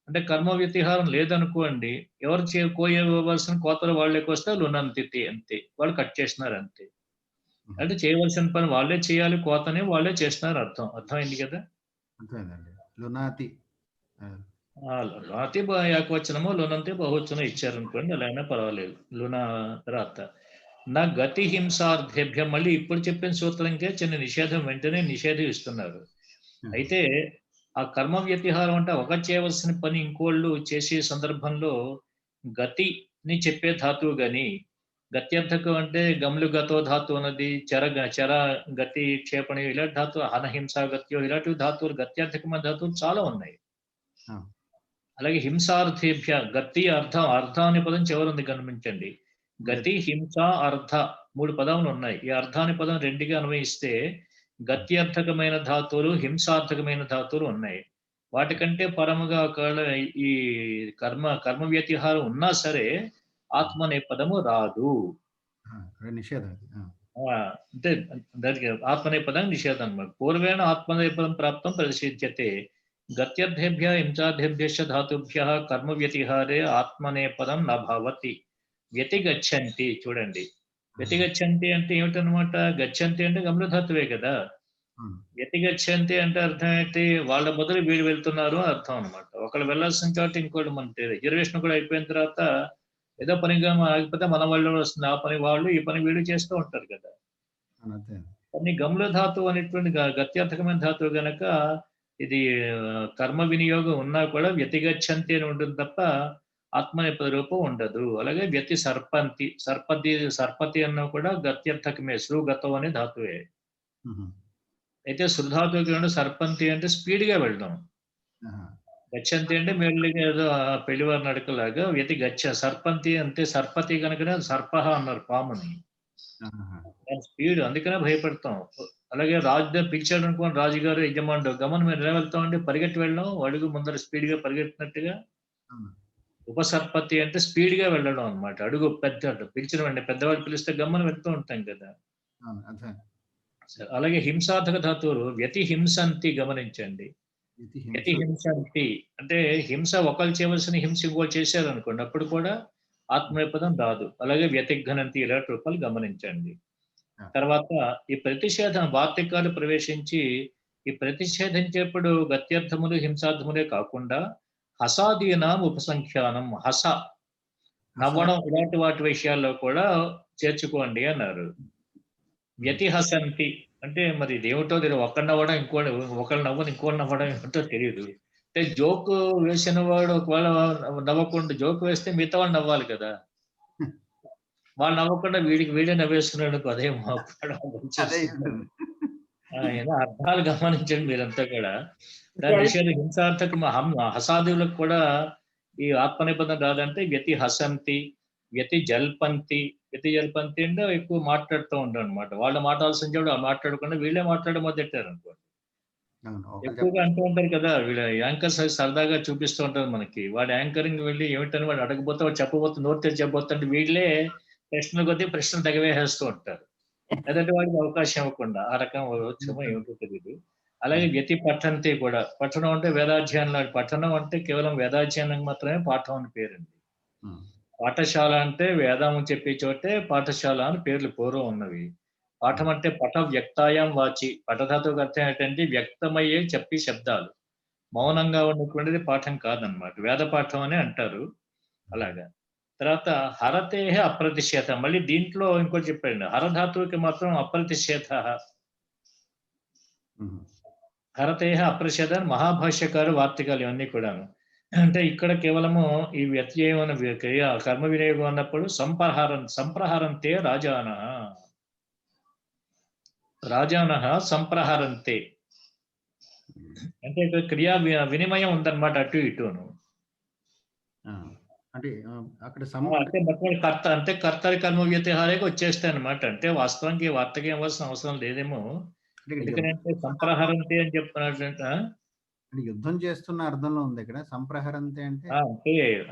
S3: అంటే కర్మ వ్యతిహారం లేదనుకోండి, ఎవరు కోయవలసిన కోతలు వాళ్ళకి వస్తే లునంతి అంతే, వాళ్ళు కట్ చేసినారు అంతే. అంటే చేయవలసిన పని వాళ్ళే చేయాలి, కోతని వాళ్ళే చేస్తున్నారు అర్థం. అర్థమైంది కదా.
S1: లునాతి
S3: ఏకవచనము, లునంతి బహువచనం ఇచ్చారనుకోండి, అలా అయినా పర్వాలేదు. లునా తర్వాత నా గతి హింసార్థేభ్యం, మళ్ళీ ఇప్పుడు చెప్పిన సూత్రంకే చిన్న నిషేధం, వెంటనే నిషేధం ఇస్తున్నారు. అయితే ఆ కర్మ వ్యతిహారం అంటే ఒక చేయవలసిన పని ఇంకోళ్ళు చేసే సందర్భంలో గతిని చెప్పే ధాతువు గాని, గత్యర్థకం అంటే గమ్లు గతో ధాతు అన్నది, చర గతి క్షేపణి ఇలాంటి ధాతువు, అనహింసా గత్యో ఇలాంటి ధాతువులు గత్యర్థకమైన ధాతువులు చాలా ఉన్నాయి. అలాగే హింసార్థేభ్య గతి అర్థ అనే పదం చివరుంది గమనించండి. గతి హింస అర్థ 3 పదములు ఉన్నాయి. ఈ అర్థ అనే పదం రెండుగా అన్వయిస్తే గత్యర్థకమైన ధాతువులు, హింసార్థకమైన ధాతువులు ఉన్నాయి. వాటికంటే పరముగా ఒకవేళ ఈ కర్మ వ్యతిహారం ఉన్నా సరే ఆత్మ అనే పదము రాదు.
S1: నిషేధం.
S3: అంటే దానికి ఆత్మనేపదం నిషేధం అన్నమాట. పూర్వేణ ఆత్మనేపదం ప్రాప్తం ప్రసిద్ధ్యతే. గత్యర్థేభ్య హింసార్థేభ్యశ్చ ధాతుభ్యః కర్మ వ్యతిహారే ఆత్మనేపదం న భవతి. వ్యతిగచ్చంతి. చూడండి, వ్యతిగచ్చంతి అంటే ఏమిటనమాట? గచ్చంతి అంటే గమ్యధాతువే కదా. వ్యతిగచ్చంతి అంటే అర్థం ఏంటి? వాళ్ళ మొదలు వీళ్ళు వెళ్తున్నారు అని అర్థం అనమాట. ఒకళ్ళు వెళ్ళాల్సిన చోట ఇంకోటి మన రిజర్వేషన్ కూడా అయిపోయిన తర్వాత ఏదో పనిగా ఆగిపోతే మన వాళ్ళు వస్తుంది, ఆ పని వాళ్ళు, ఈ పని వీళ్ళు చేస్తూ ఉంటారు కదా. కానీ గమ్ల ధాతువు అనేటువంటి గత్యార్థకమైన ధాతువు గనక ఇది కర్మ వినియోగం ఉన్నా కూడా వ్యతిగచ్చంతి అని ఉంటుంది తప్ప ఆత్మనేపద రూపం ఉండదు. అలాగే వ్యతి సర్పంతి, సర్పతి అన్న కూడా గత్యర్థకమే, సృగతం అనే ధాతువే. అయితే సృధాతువుకి సర్పంతి అంటే స్పీడ్ గా వెళ్ళడం, గచ్చంతి అంటే మెల్లిగా ఏదో పెళ్లివారి నడకలాగా. వ్యతి గచ్చ సర్పంతి అంటే సర్పతి కనుకనే సర్పహ అన్నారు పాముని. స్పీడ్, అందుకనే భయపడతాం. అలాగే రాజు పిలిచాడు అనుకోండి, రాజుగారు యజమానుడు గమనం మేము ఎలా వెళ్తాం అంటే పరిగెట్టి వెళ్ళడం, అడుగు ముందర స్పీడ్ గా పరిగెట్టినట్టుగా. ఉపసర్పతి అంటే స్పీడ్ గా వెళ్ళడం అనమాట. అడుగు పెద్ద పిలిచిన వెంటనే పెద్దవాళ్ళు పిలిస్తే గమ్మని వెళ్తూ ఉంటాం కదా. అలాగే హింసార్థక ధాతువులు వ్యతి హింసంతి. గమనించండి, వ్యతి హింసంతి అంటే హింస ఒకళ్ళు చేయవలసిన హింస ఇంకోళ్ళు చేశారు అనుకోండి, అప్పుడు కూడా ఆత్మనేపదం రాదు. అలాగే వ్యతిఘ్నంతి ఇలాంటి రూపాలు గమనించండి. తర్వాత ఈ ప్రతిషేధం వార్తికాలు ప్రవేశించి ఈ ప్రతిషేధించేప్పుడు గత్యర్థములు హింసార్థములే కాకుండా హసాదీనాం ఉపసంఖ్యానం, హస నవ్వడం ఇలాంటి వాటి విషయాల్లో కూడా చేర్చుకోండి అన్నారు. వ్యతిహసంతి అంటే మరి ఇదేమిటో తెలియదు. ఒకళ్ళు నవ్వడం ఇంకోటి, ఒకళ్ళు నవ్వని ఇంకోటి నవ్వడం ఏమిటో తెలియదు. అంటే జోక్ వేసిన వాడు ఒకవేళ నవ్వకుండా జోక్ వేస్తే మిగతా వాళ్ళు నవ్వాలి కదా. వాళ్ళు నవ్వకుండా వీడే నవ్వేస్తున్నాడు, అదే అర్థాలు గమనించండి మీరంతా కూడా. దాని విషయాలు హింసార్థక హసాదులకు కూడా ఈ ఆత్మనిబంధన రాదంటే వ్యతి హసంతి, వ్యతి జల్పంతి. వ్యతి జల్పంతి అంటే ఎక్కువ మాట్లాడుతూ ఉంటారు అనమాట. వాళ్ళు మాట్లాడాల్సిన చెడు మాట్లాడకుండా వీళ్ళే మాట్లాడడం మొదలెట్టారు అనుకోండి. ఎక్కువగా అంటూ ఉంటారు కదా, వీళ్ళ యాంకర్స్ సరదాగా చూపిస్తూ ఉంటారు మనకి. వాడు యాంకరింగ్ వెళ్ళి ఏమిటని వాడు అడగబోతే వాడు చెప్పబోతుంది, నోరు తెరిచి చెప్పబోతుంటే వీళ్ళే ప్రశ్నలు కొద్దీ ప్రశ్నలు తెగవేసేస్తూ ఉంటారు. లేదంటే వాడికి అవకాశం ఇవ్వకుండా. ఆ రకం వచ్చేమో ఏమిటో తెలియదు. అలాగే వ్యతి పఠంతి కూడా. పఠనం అంటే వేదాధ్యయనం. పఠనం అంటే కేవలం వేదాధ్యయనం మాత్రమే పాఠం అని పేరండి. పాఠశాల అంటే వేదం చెప్పే చోటే పాఠశాల అని పేర్లు పూర్వం ఉన్నవి. పాఠం అంటే పట వ్యక్తాయం వాచి. పటధాతువుకి అర్థం ఏంటంటే వ్యక్తమయ్యే చెప్పి శబ్దాలు. మౌనంగా ఉన్నటువంటిది పాఠం కాదనమాట, వేద పాఠం అని అంటారు. అలాగా. తర్వాత హరతేహ అప్రతిషేధ. మళ్ళీ దీంట్లో ఇంకోటి చెప్పండి, హరధాతువుకి మాత్రం అప్రతిషేధ. హరతేహ అప్రతిషేధ మహాభాష్యకారు వార్తికాలు ఇవన్నీ కూడాను. అంటే ఇక్కడ కేవలము ఈ వ్యత్యయమైన కర్మ వినియోగం అన్నప్పుడు సంప్రహారంతే రాజానః సంప్రహారంతే అంటే ఇక్కడ క్రియా వినిమయం ఉందన్నమాట, అటు ఇటును. అంటే కర్త అంటే కర్తరి కర్మ వ్యతిహారేకి వచ్చేస్తాయి అనమాట. అంటే వాస్తవానికి వార్తకి ఇవ్వాల్సిన అవసరం లేదేమో. ఎందుకంటే సంప్రహారంతే అని చెప్తున్నట్టు
S1: యుద్ధం చేస్తున్న అర్థంలో ఉంది ఇక్కడ. సంప్రహరంతే అంటే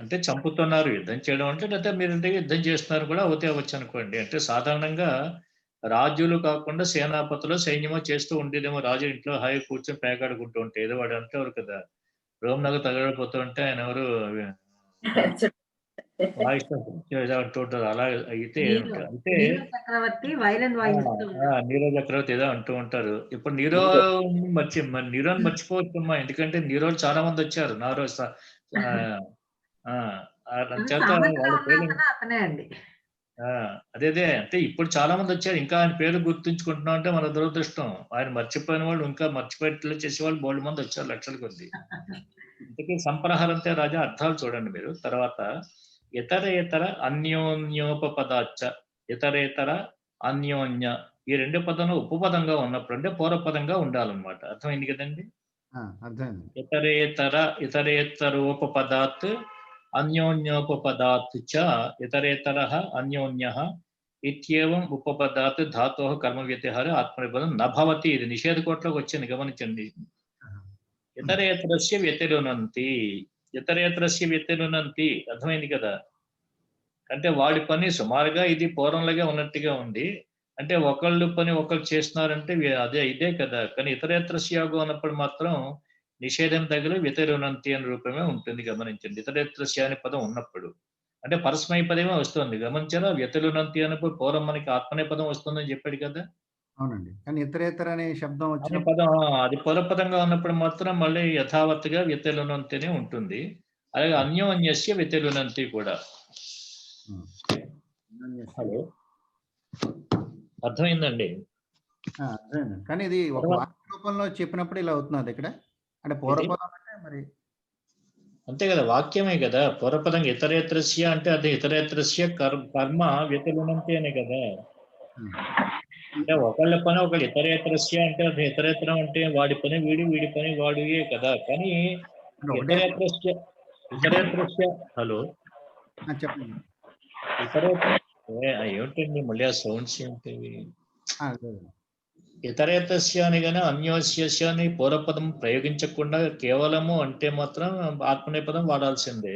S3: అంటే చంపుతున్నారు. యుద్ధం చేయడం అంటే లేదా మీరంటే యుద్ధం చేస్తున్నారు కూడా అవుతే అవ్వచ్చు అనుకోండి. అంటే సాధారణంగా రాజులు కాకుండా సేనాపతులు సైన్యమో చేస్తూ ఉండేదేమో. రాజు ఇంట్లో హాయి కూర్చొని పేకాడుకుంటూ ఉంటే ఏదో వాడు అంటారు కదా, రోమ్ నగ తగలడిపోతూ ఉంటే ఆయన ఎవరు అంటుంటారు. అలా అయితే అంటే నీరో చక్రవర్తి ఏదో అంటూ ఉంటారు. ఇప్పుడు నీరోని మర్చిపోవచ్చమ్మా. ఎందుకంటే నీరోలు చాలా మంది వచ్చారు. అదే అంటే ఇప్పుడు చాలా మంది వచ్చారు. ఇంకా ఆయన పేరు గుర్తుంచుకుంటున్నాం అంటే మన దురదృష్టం. ఆయన మర్చిపోయిన వాళ్ళు ఇంకా మర్చిపోయేట్లు చేసేవాళ్ళు బోల్డ్ మంది వచ్చారు, లక్షల కొద్ది. ఇంతకీ సంప్రహారంతే రాజా అర్థాలు చూడండి మీరు. తర్వాత ఇతరేతర అన్యోన్యోపపదాచ. ఇతరేతర అన్యోన్య ఈ రెండు పదంలో ఉపపదంగా ఉన్నప్పుడు అంటే పూర్వపదంగా ఉండాలన్నమాట. అర్థమైంది కదండి. ఇతరేతరోపపదాత్ అన్యోన్యోపపదాత్ చ ఇతరేతర అన్యోన్య ఇత్యేవం ఉపపదాత్ ధాతోః కర్మ వ్యతిహారే ఆత్మనేపదం నభవతి. ఇది నిషేధ కోట్లోకి వచ్చింది, గమనించండి. ఇతరేతరస్య వ్యతిరునంతి, ఇతరేతరస్య వ్యతిరునంతి అర్థమైంది కదా. అంటే వాడి పని సుమారుగా ఇది పూర్వంలాగే ఉన్నట్టుగా ఉంది. అంటే ఒకళ్ళు పని ఒకళ్ళు చేస్తున్నారంటే అదే ఇదే కదా. కానీ ఇతరేతరస్యాగం అన్నప్పుడు మాత్రం నిషేధం దగ్గర వ్యతిరునంతి అనే రూపమే ఉంటుంది, గమనించండి. ఇతరేతరస్య అనే పదం ఉన్నప్పుడు అంటే పరస్మయ పదమే వస్తుంది, గమనించారా. వ్యతిరునంతి అన్నప్పుడు పూర్వం మనకి ఆత్మనే పదం వస్తుందని చెప్పాడు కదా.
S1: అవునండి. కానీ ఇతరేతర అనే శబ్దం
S3: అనే
S1: వచ్చిన
S3: పదం అది పదపదంగా ఉన్నప్పుడు మాత్రం మళ్ళీ యథావత్తుగా వ్యతిరునంతినే ఉంటుంది. అలాగే అన్యోన్యస్య వ్యతిరునంతి కూడా. హలో, అర్థమైందండి.
S1: అర్థమైందండి. కానీ ఇది ఒక వాక్య రూపంలో చెప్పినప్పుడు ఇలా అవుతున్నది ఇక్కడ. అంటే పూర్వపదం అంటే మరి
S3: అంతే కదా, వాక్యమే కదా. పూర్వపదంగా ఇతరేతరస్య అంటే అది ఇతరేతరస్య కర్మ వ్యతిరునంతి అనే కదా. అంటే ఒకళ్ళ పని ఒకళ్ళు ఇతరేతరస్య అంటే అది ఇతరేతరం అంటే వాడి పని వీడి, వీడి పని వాడియే కదా. కానీ ఇతరేతరస్య హలో
S1: చెప్పండి.
S3: ఏమిటండి మళ్ళీ ఆ సౌండ్స్ ఏంటివి? ఇతరేతస్య అని కానీ అన్యోస్య అని పూర్వపదం ప్రయోగించకుండా కేవలము అంటే మాత్రం ఆత్మనేపదం వాడాల్సిందే.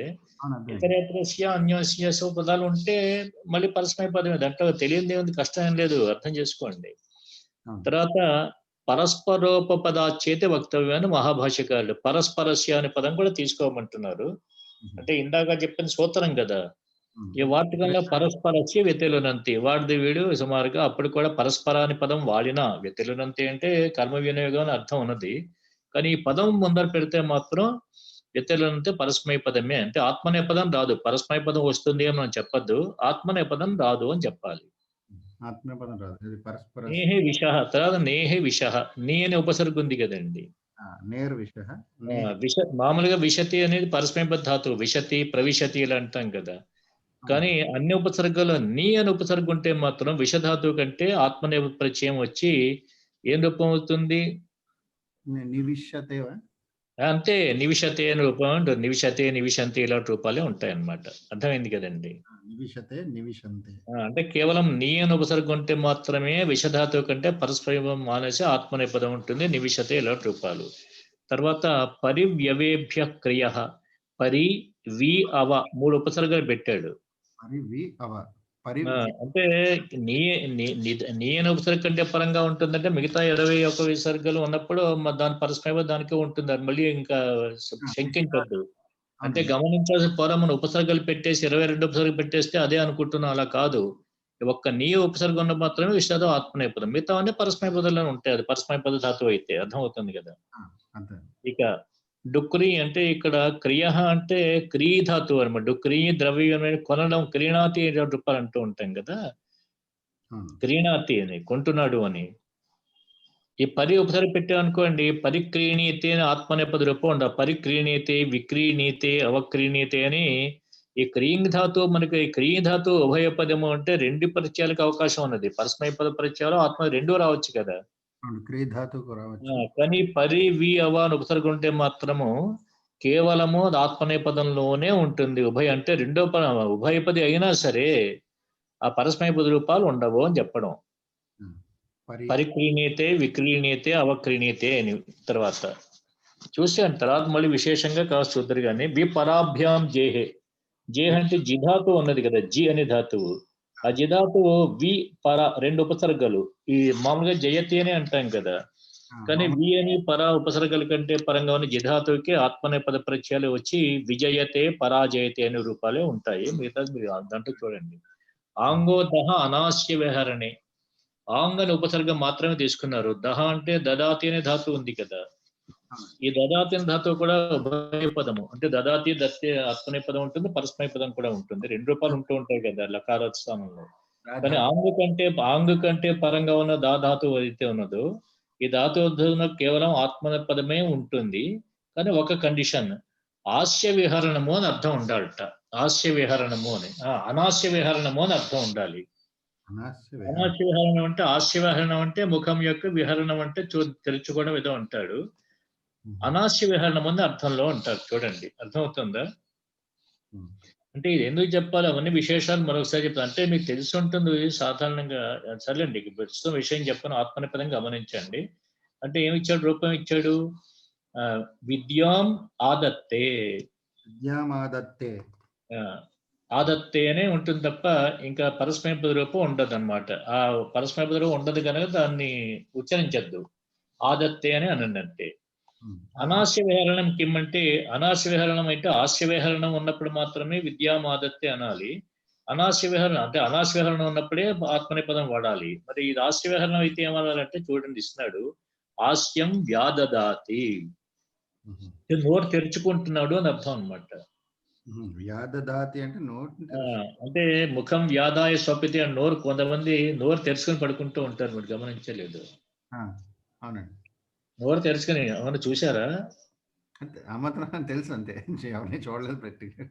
S3: ఇతరేతరస్య అన్యోస్య పదాలు ఉంటే మళ్ళీ పరస్మయ పదమే, దాంట్లో తెలియదు ఏముంది, కష్టం ఏం లేదు, అర్థం చేసుకోండి. తర్వాత పరస్పరోపపదాచేతే వక్తవ్యాన్ని మహాభాష్యకారులు పరస్పరస్య అనే పదం కూడా తీసుకోమంటున్నారు. అంటే ఇందాక చెప్పిన సూత్రం కదా. ఈ వాటికల్లా పరస్పరస్య వ్యతిరునంతి వాడిది వీడు సుమారుగా అప్పుడు కూడా పరస్పర అని పదం వాడినా వ్యతిరునంతి అంటే కర్మ వినియోగం అని అర్థం ఉన్నది. కానీ ఈ పదం ముందర పెడితే మాత్రం వ్యతిరునంతి పరస్మయ పదమే. అంటే ఆత్మనే పదం రాదు, పరస్మయ పదం వస్తుంది అని మనం చెప్పద్దు, ఆత్మనే పదం రాదు అని చెప్పాలి.
S1: ఆత్మనేపదం రాదు, ఇది పరస్పర.
S3: నేహే విషః, తర్వాత నేహే విషః, నీ అనే ఉపసర్గ ఉంది కదండి.
S1: నేరు విషః.
S3: మామూలుగా విశతి అనేది పరస్మయ పద ధాతువు, విశతి ప్రవిశతి ఇలా అంటాం కదా. కానీ అన్ని ఉపసర్గలో నీ అని ఉపసర్గ ఉంటే మాత్రం విషధాతువు కంటే ఆత్మనే పరిచయం వచ్చి ఏం రూపం అవుతుంది?
S1: నివిశతేవా?
S3: అంతే, నివిశతే అని రూపం ఉంటుంది. నివిశతే, నివిశంతి ఇలాంటి రూపాలే ఉంటాయి అన్నమాట. అర్థమైంది కదండి.
S1: నివిశతే, నివిశంతే
S3: అంటే కేవలం నీ అని ఉపసర్గ ఉంటే మాత్రమే విషధాతువు కంటే పరస్పరం మానేసి ఆత్మనే పదం ఉంటుంది, నివిశతే ఇలాంటి రూపాలు. తర్వాత పరివ్యవేభ్య క్రియ, పరి వి అవ 3 ఉపసర్గలు పెట్టాడు. అంటే నీ అనే ఉపసర్గ కంటే పరంగా ఉంటుందంటే మిగతా 21 విసర్గలు ఉన్నప్పుడు దాని పరస్మయ దానికే ఉంటుంది. అది మళ్ళీ ఇంకా శంకించద్దు. అంటే గమనించాల్సిన పూర్వం మనం ఉపసర్గలు పెట్టేసి 22 ఉపసర్గలు పెట్టేస్తే అదే అనుకుంటున్నాం, అలా కాదు. ఒక్క నీ ఉపసర్గ ఉన్న మాత్రమే విషాదం ఆత్మనేయ పదం, మిగతా అన్ని పరస్మయ పదాలు ఉంటాయి. అది పరస్మయ పద ధాతువు అయితే అర్థం అవుతుంది కదా. ఇక డుక్రీ అంటే ఇక్కడ క్రియ అంటే క్రీ ధాతువు అనమాట. డుక్రీ ద్రవ్యం కొనడం, క్రీణాతి రూపాలు అంటూ ఉంటాం కదా. క్రీణాతి అని కొంటున్నాడు అని. ఈ పరి ఉపసర్గ పెట్టామనుకోండి, పరిక్రీణీతే అని ఆత్మనేపద రూపం ఉండాలి. పరిక్రీణీతే, విక్రీణీతే, అవక్రీణీతే అని ఈ క్రీంగ్ ధాతువు మనకి క్రీం ధాతువు ఉభయ పదము అంటే 2 పరిచయాలకు అవకాశం ఉన్నది. పరస్మయ పద పరిచయాలు ఆత్మ 2 రావచ్చు కదా. కానీ పరి వి అవ అని ఉపసర్గ ఉంటే మాత్రము కేవలము ఆత్మనే పదంలోనే ఉంటుంది. ఉభయ అంటే రెండో పదం ఉభయ పది అయినా సరే ఆ పరస్మయ పద రూపాలు ఉండవు అని చెప్పడం. పరిక్రీణీతే, విక్రీణీతే, అవక్రీణీతే అని తర్వాత చూసాను. తర్వాత మళ్ళీ విశేషంగా కాస్త చూద్దరు కానీ బి పరాభ్యాం జేహే, జేహ అంటే జిధాతు ఉన్నది కదా, జి అనే ధాతువు. ఆ జిధాతువు వి పర 2 ఉపసర్గలు. ఈ మామూలుగా జయతి అని అంటాం కదా. కానీ వి అని పర ఉపసర్గల కంటే పరంగా ఉన్న జిధాతువుకి ఆత్మనే పద పరిచయాలు వచ్చి విజయతే, పరాజయతే అనే రూపాలే ఉంటాయి. మిగతా మీరు దాంట్లో చూడండి. ఆంగోదహ అనాస్య విహరణే, ఆంగ్ అనే ఉపసర్గ మాత్రమే తీసుకున్నారు. దహ అంటే దదాతి అనే ధాతువు ఉంది కదా. ఈ దదాతి అనే ధాతువు కూడా ఉభయ పదము. అంటే దదాతి దత్తే ఆత్మనే పదం ఉంటుంది, పరస్మయ పదం కూడా ఉంటుంది. 2 రూపాలు ఉంటూ ఉంటాయి కదా లకారాత్ స్థానంలో. కానీ ఆంగ్ కంటే పరంగా ఉన్న ధాతువు అయితే ఉన్నదో ఈ ధాతువు కేవలం ఆత్మన పదమే ఉంటుంది. కానీ ఒక కండిషన్, ఆస్య విహరణము అని అర్థం ఉండాలట. ఆస్య విహరణము అని, అనాస్య విహరణము అని అర్థం ఉండాలి. అనాస్య విహరణం అంటే, ఆస్య విహరణం అంటే ముఖం యొక్క విహరణం అంటే తెరుచుకోవడం ఏదో అంటాడు. అనాస్య విహరణం అని అర్థంలో ఉంటారు. చూడండి, అర్థమవుతుందా? అంటే ఇది ఎందుకు చెప్పాలి అవన్నీ విశేషాలు మరొకసారి చెప్తాను. అంటే మీకు తెలిసి ఉంటుంది సాధారణంగా. సర్లేండి ప్రస్తుతం విషయం చెప్పను, ఆత్మనేపథ్యం గమనించండి. అంటే ఏమి ఇచ్చాడు, రూపం ఇచ్చాడు, విద్యాం ఆదత్తే.
S1: విద్యామాదత్తే.
S3: ఆదత్తే అనే ఉంటుంది తప్ప ఇంకా పరస్మైపద రూపం ఉండదు అనమాట. ఆ పరస్మైపద రూపం ఉండదు కనుక దాన్ని ఉచ్చరించద్దు. ఆదత్తే అని అనండి అంతే. అనాస్య విహరణం కిం అంటే, అనాస్య విహరణం అంటే ఆస్య విహరణం ఉన్నప్పుడు మాత్రమే విద్యామాదత్తే అనాలి. అనాస్య విహరణం అంటే అనాస్య విహరణం ఉన్నప్పుడే ఆత్మనేపదం వాడాలి. మరి ఇది ఆస్య విహరణం అయితే ఏమనాలంటే చూడండి ఇస్తున్నాడు, ఆస్యం వ్యాదదాతి. నోరు తెరుచుకుంటున్నాడు అని అర్థం అనమాట.
S1: వ్యాదదాతి అంటే నోటి,
S3: అంటే ముఖం వ్యాదాయ స్వపితి అని నోరు, కొంతమంది నోరు తెరుచుకొని పడుకుంటూ ఉంటారు, మీరు గమనించలేదు?
S1: అవునండి,
S3: నోరు తెరుచుకొని ఏమన్నా చూసారా?
S1: అంతే, ఆ మాత్రం తెలుసు అంతే, ఎవరిని చూడలేదు ప్రాక్టికల్.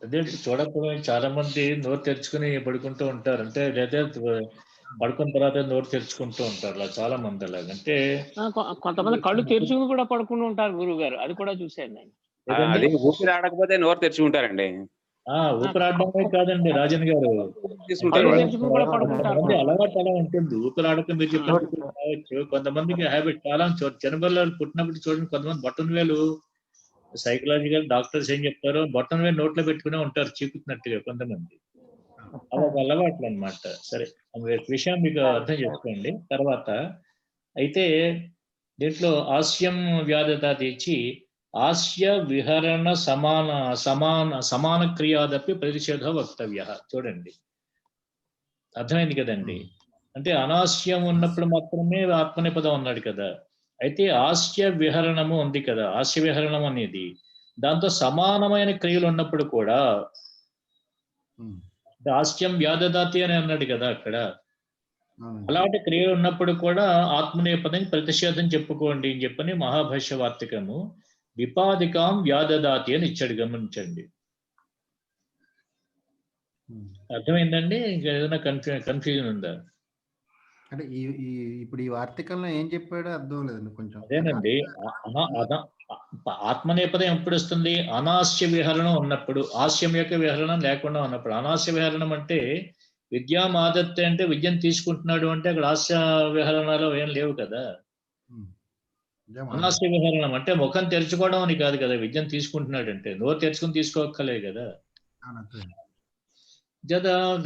S3: అదే చూడకపోతే చాలా మంది నోరు తెరుచుకుని పడుకుంటూ ఉంటారు. అంటే లేదా పడుకున్న తర్వాత నోరు తెరుచుకుంటూ ఉంటారు, అలా చాలా మంది అలాగ. అంటే
S9: కొంతమంది కళ్ళు తెరుచుకుని కూడా పడుకుంటూ ఉంటారు గురువు గారు, అది కూడా చూశాను నేను.
S10: అది ఊపిరి ఆడకపోతే నోరు తెరుచుకుంటారండి.
S3: ఊపిరాడమే కాదండి రాజన్ గారు, కొంతమంది అలవాటు అలా ఉంటుంది. ఊపిరాడక మీరు చెప్పినట్టు కావచ్చు, కొంతమందికి హ్యాబిట్ చాలా. చిన్నపిల్లలు పుట్టినప్పుడు చూడండి, కొంతమంది బొట్టన వేలు, సైకలాజికల్ డాక్టర్స్ ఏం చెప్తారో బొట్టన వేలు నోట్లో పెట్టుకునే ఉంటారు చీకుతున్నట్టుగా కొంతమంది. అదొక అలవాట్లు అనమాట. సరే, విషయం మీకు అర్థం చేసుకోండి. తర్వాత అయితే దీంట్లో ఆస్యం వ్యాధత తెచ్చి ఆస్య విహరణ సమాన క్రియాదపి ప్రతిషేధ వక్తవ్య. చూడండి, అర్థమైంది కదండి. అంటే అనాస్యం ఉన్నప్పుడు మాత్రమే ఆత్మనేపదం అన్నాడు కదా. అయితే ఆస్య విహరణము ఉంది కదా, ఆస్య విహరణం అనేది దాంతో సమానమైన క్రియలు ఉన్నప్పుడు కూడా, ఆస్యం వ్యాధదాతి అని అన్నాడు కదా అక్కడ, అలాంటి క్రియలు ఉన్నప్పుడు కూడా ఆత్మనేపథం ప్రతిషేధం చెప్పుకోండి అని చెప్పని మహాభాష్య వార్తికము విపాదికాం వ్యాధదాతి అని ఇచ్చాడు, గమనించండి. అర్థమైందండి? ఇంకా ఏదైనా కన్ఫ్యూజన్ ఉందా?
S1: అంటే ఇప్పుడు ఈ వార్తికంలో ఏం చెప్పాడో అర్థం లేదండి కొంచెం.
S3: అదేనండి, ఆత్మనేపథం ఎప్పుడు వస్తుంది? అనాస్య విహరణం ఉన్నప్పుడు, ఆస్యం యొక్క విహరణం లేకుండా ఉన్నప్పుడు. అనాస్య విహరణం అంటే విద్యామాదత్తే అంటే విద్యను తీసుకుంటున్నాడు అంటే అక్కడ ఆస్య విహరణలో ఏం లేవు కదా. అనాస్య విహరణం అంటే ముఖం తెరుచుకోవడం అని కాదు కదా, విద్యను తీసుకుంటున్నాడు అంటే నోరు తెరుచుకుని తీసుకోక్కలే కదా.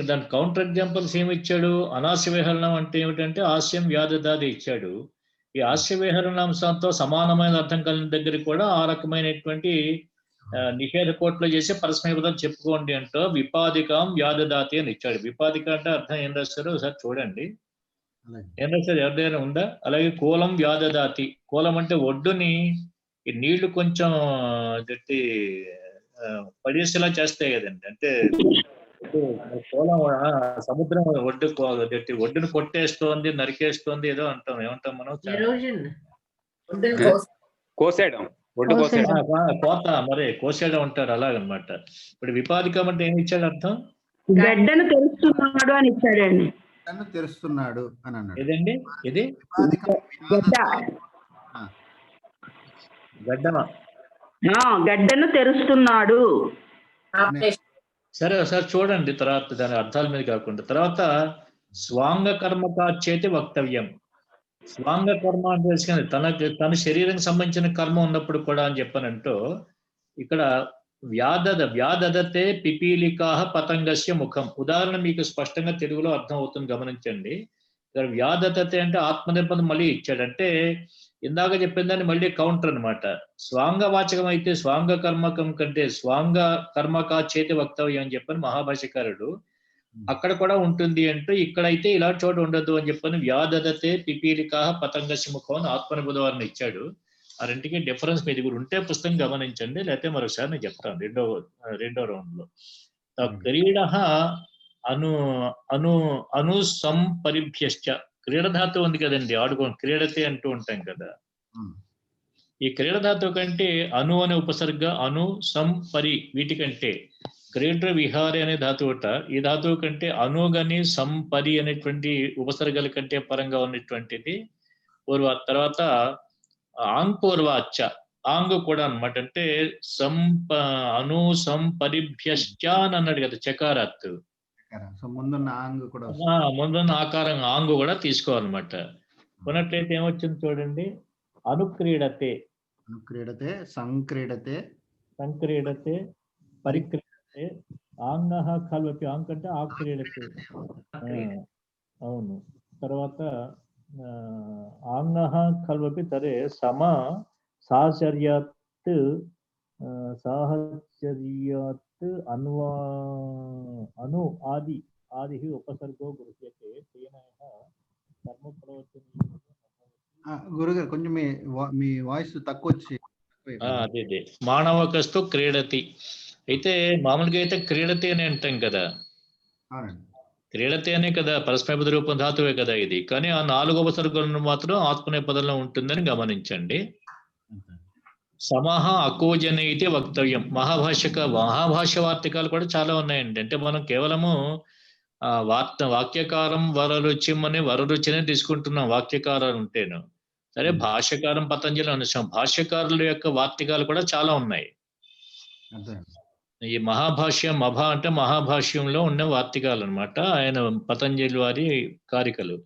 S3: దాని కౌంటర్ ఎగ్జాంపుల్స్ ఏమి ఇచ్చాడు? అనాస్య విహరణం అంటే ఏమిటంటే ఆస్యం వ్యాధదాది ఇచ్చాడు. ఈ ఆస్య విహరణాంశంతో సమానమైన అర్థం కలిగిన దగ్గర కూడా ఆ రకమైనటువంటి నిషేధ కోట్లో చేసి పరస్మైపదం చెప్పుకోండి అంటూ విపాదికాం వ్యాధదాతి అని ఇచ్చాడు. విపాదిక అంటే అర్థం ఏం రాస్తారో ఒకసారి చూడండి. ఏం రాస్తారు, ఎవరిదైనా ఉందా? అలాగే కూలం వ్యాధదాతి. కూలం అంటే ఒడ్డుని ఈ నీళ్లు కొంచెం గట్టి పడేసేలా చేస్తాయి కదండి. అంటే కూలం సముద్రం ఒడ్డును కొట్టేస్తోంది, నరికేస్తోంది, ఏదో అంటాం. ఏమంటాం మనం?
S10: కోసేయడం,
S3: కోత, మరి కోసేయడం అంటారు, అలాగనమాట. ఇప్పుడు విపాదికం అంటే ఏమి ఇచ్చాడు అర్థం?
S11: గడ్డను తెరుస్తున్నాడు అని ఇచ్చాడండి.
S1: తెరుస్తున్నాడు అని అన్నాడు.
S3: ఏదండి ఇది? గడ్డమా?
S11: గడ్డను తెరుస్తున్నాడు.
S3: సరే, ఒకసారి చూడండి తర్వాత దాని అర్థాల మీద కాకుండా. తర్వాత స్వాంగ కర్మకాచేతి వక్తవ్యం. స్వాంగ కర్మ అంటే తెలుసుకొని తన శరీరానికి సంబంధించిన కర్మ ఉన్నప్పుడు కూడా అని చెప్పనంటూ ఇక్కడ వ్యాధదతే పిపీలికాహ పతంగస్య ముఖం. ఉదాహరణ మీకు స్పష్టంగా తెలుగులో అర్థం అవుతుంది, గమనించండి. ఇక్కడ వ్యాధదతే అంటే ఆత్మనిర్బంధం మళ్ళీ ఇచ్చాడంటే ఇందాక చెప్పిన దాన్ని మళ్ళీ కౌంటర్ అనమాట. స్వాంగ వాచకం అయితే స్వాంగ కర్మకం కంటే స్వాంగ కర్మకా చేతి వక్తవ్యం అని చెప్పని మహాభాష్యకారుడు అక్కడ కూడా ఉంటుంది అంటూ, ఇక్కడైతే ఇలాంటి చోట ఉండదు అని చెప్పని వ్యాధదతే పిపీలికాహ పతంగస్య ముఖం అని ఆత్మనిర్బోధవారిని ఇచ్చాడు. ఆ రెండుకి డిఫరెన్స్ మీ దగ్గర ఉంటే పుస్తకం గమనించండి, లేకపోతే మరోసారి నేను చెప్తాను రెండో రౌండ్ లో. క్రీడ అనుసంపరిభ్యశ్చ. క్రీడధాతు ఉంది కదండి, క్రీడతే అంటూ ఉంటాం కదా. ఈ క్రీడధాతు కంటే అను అనే ఉపసర్గ, అను, సంపరి వీటికంటే క్రీడ విహారి అనే ధాతువుట, ఈ ధాతువు కంటే అనుగని సంపరి అనేటువంటి ఉపసర్గల కంటే పరంగా ఉన్నటువంటిది పూర్వ. తర్వాత ఆంపూర్వాచ, ఆంగ్ కూడా అన్నమాట. అంటే అను సంపరిభ్యశ్చ అని అన్నాడు కదా చకారాత్.
S1: సో ముందున్న ఆంగ్ కూడా
S3: ముందున్న ఆకారం ఆంగ్ కూడా తీసుకోవాలన్నమాట. కొన్నట్లయితే ఏమొచ్చింది చూడండి, అనుక్రీడతే,
S1: అనుక్రీడతే, సంక్రీడతే,
S3: సంక్రీడతే, పరిక్రీడతే, ఆంగః ఖల్వపి, ఆంగ్ అంటే ఆక్రీడతే. అవును. తర్వాత ఆంగః ఖల్వపి తరే సమ సాహచర్యాత్ అను ఆది ఉపసర్గో గృహ్యతే తేనైః కర్మ ప్రవచనీయం.
S1: గురుగారు కొంచెం మీ వాయిస్ తక్కువ వచ్చి.
S3: అదే మానవకస్తు క్రీడతి. అయితే మామూలుగా అయితే క్రీడతి అని అంటాం కదా, క్రీడతి అనే కదా పరస్మైపద రూపం ధాతువే కదా ఇది. కానీ ఆ 4వ ఉపసర్గలను మాత్రం ఆత్మనేపదంలో ఉంటుందని గమనించండి. సమహ అకోజన ఇది వక్తవ్యం. మహాభాష్య వార్తికాలు కూడా చాలా ఉన్నాయండి. అంటే మనం కేవలము వాక్యకారం వరరుచిం అని వరరుచినే తీసుకుంటున్నాం వాక్యకారాలు ఉంటేను. సరే, భాష్యకారం పతంజలి అనుసాం, భాష్యకారుల యొక్క వార్తికాలు కూడా చాలా ఉన్నాయి. ఈ మహాభాష్యం అంటే మహాభాష్యంలో ఉన్న వార్తికాలు అనమాట. ఆయన పతంజలి వారి కారికలు,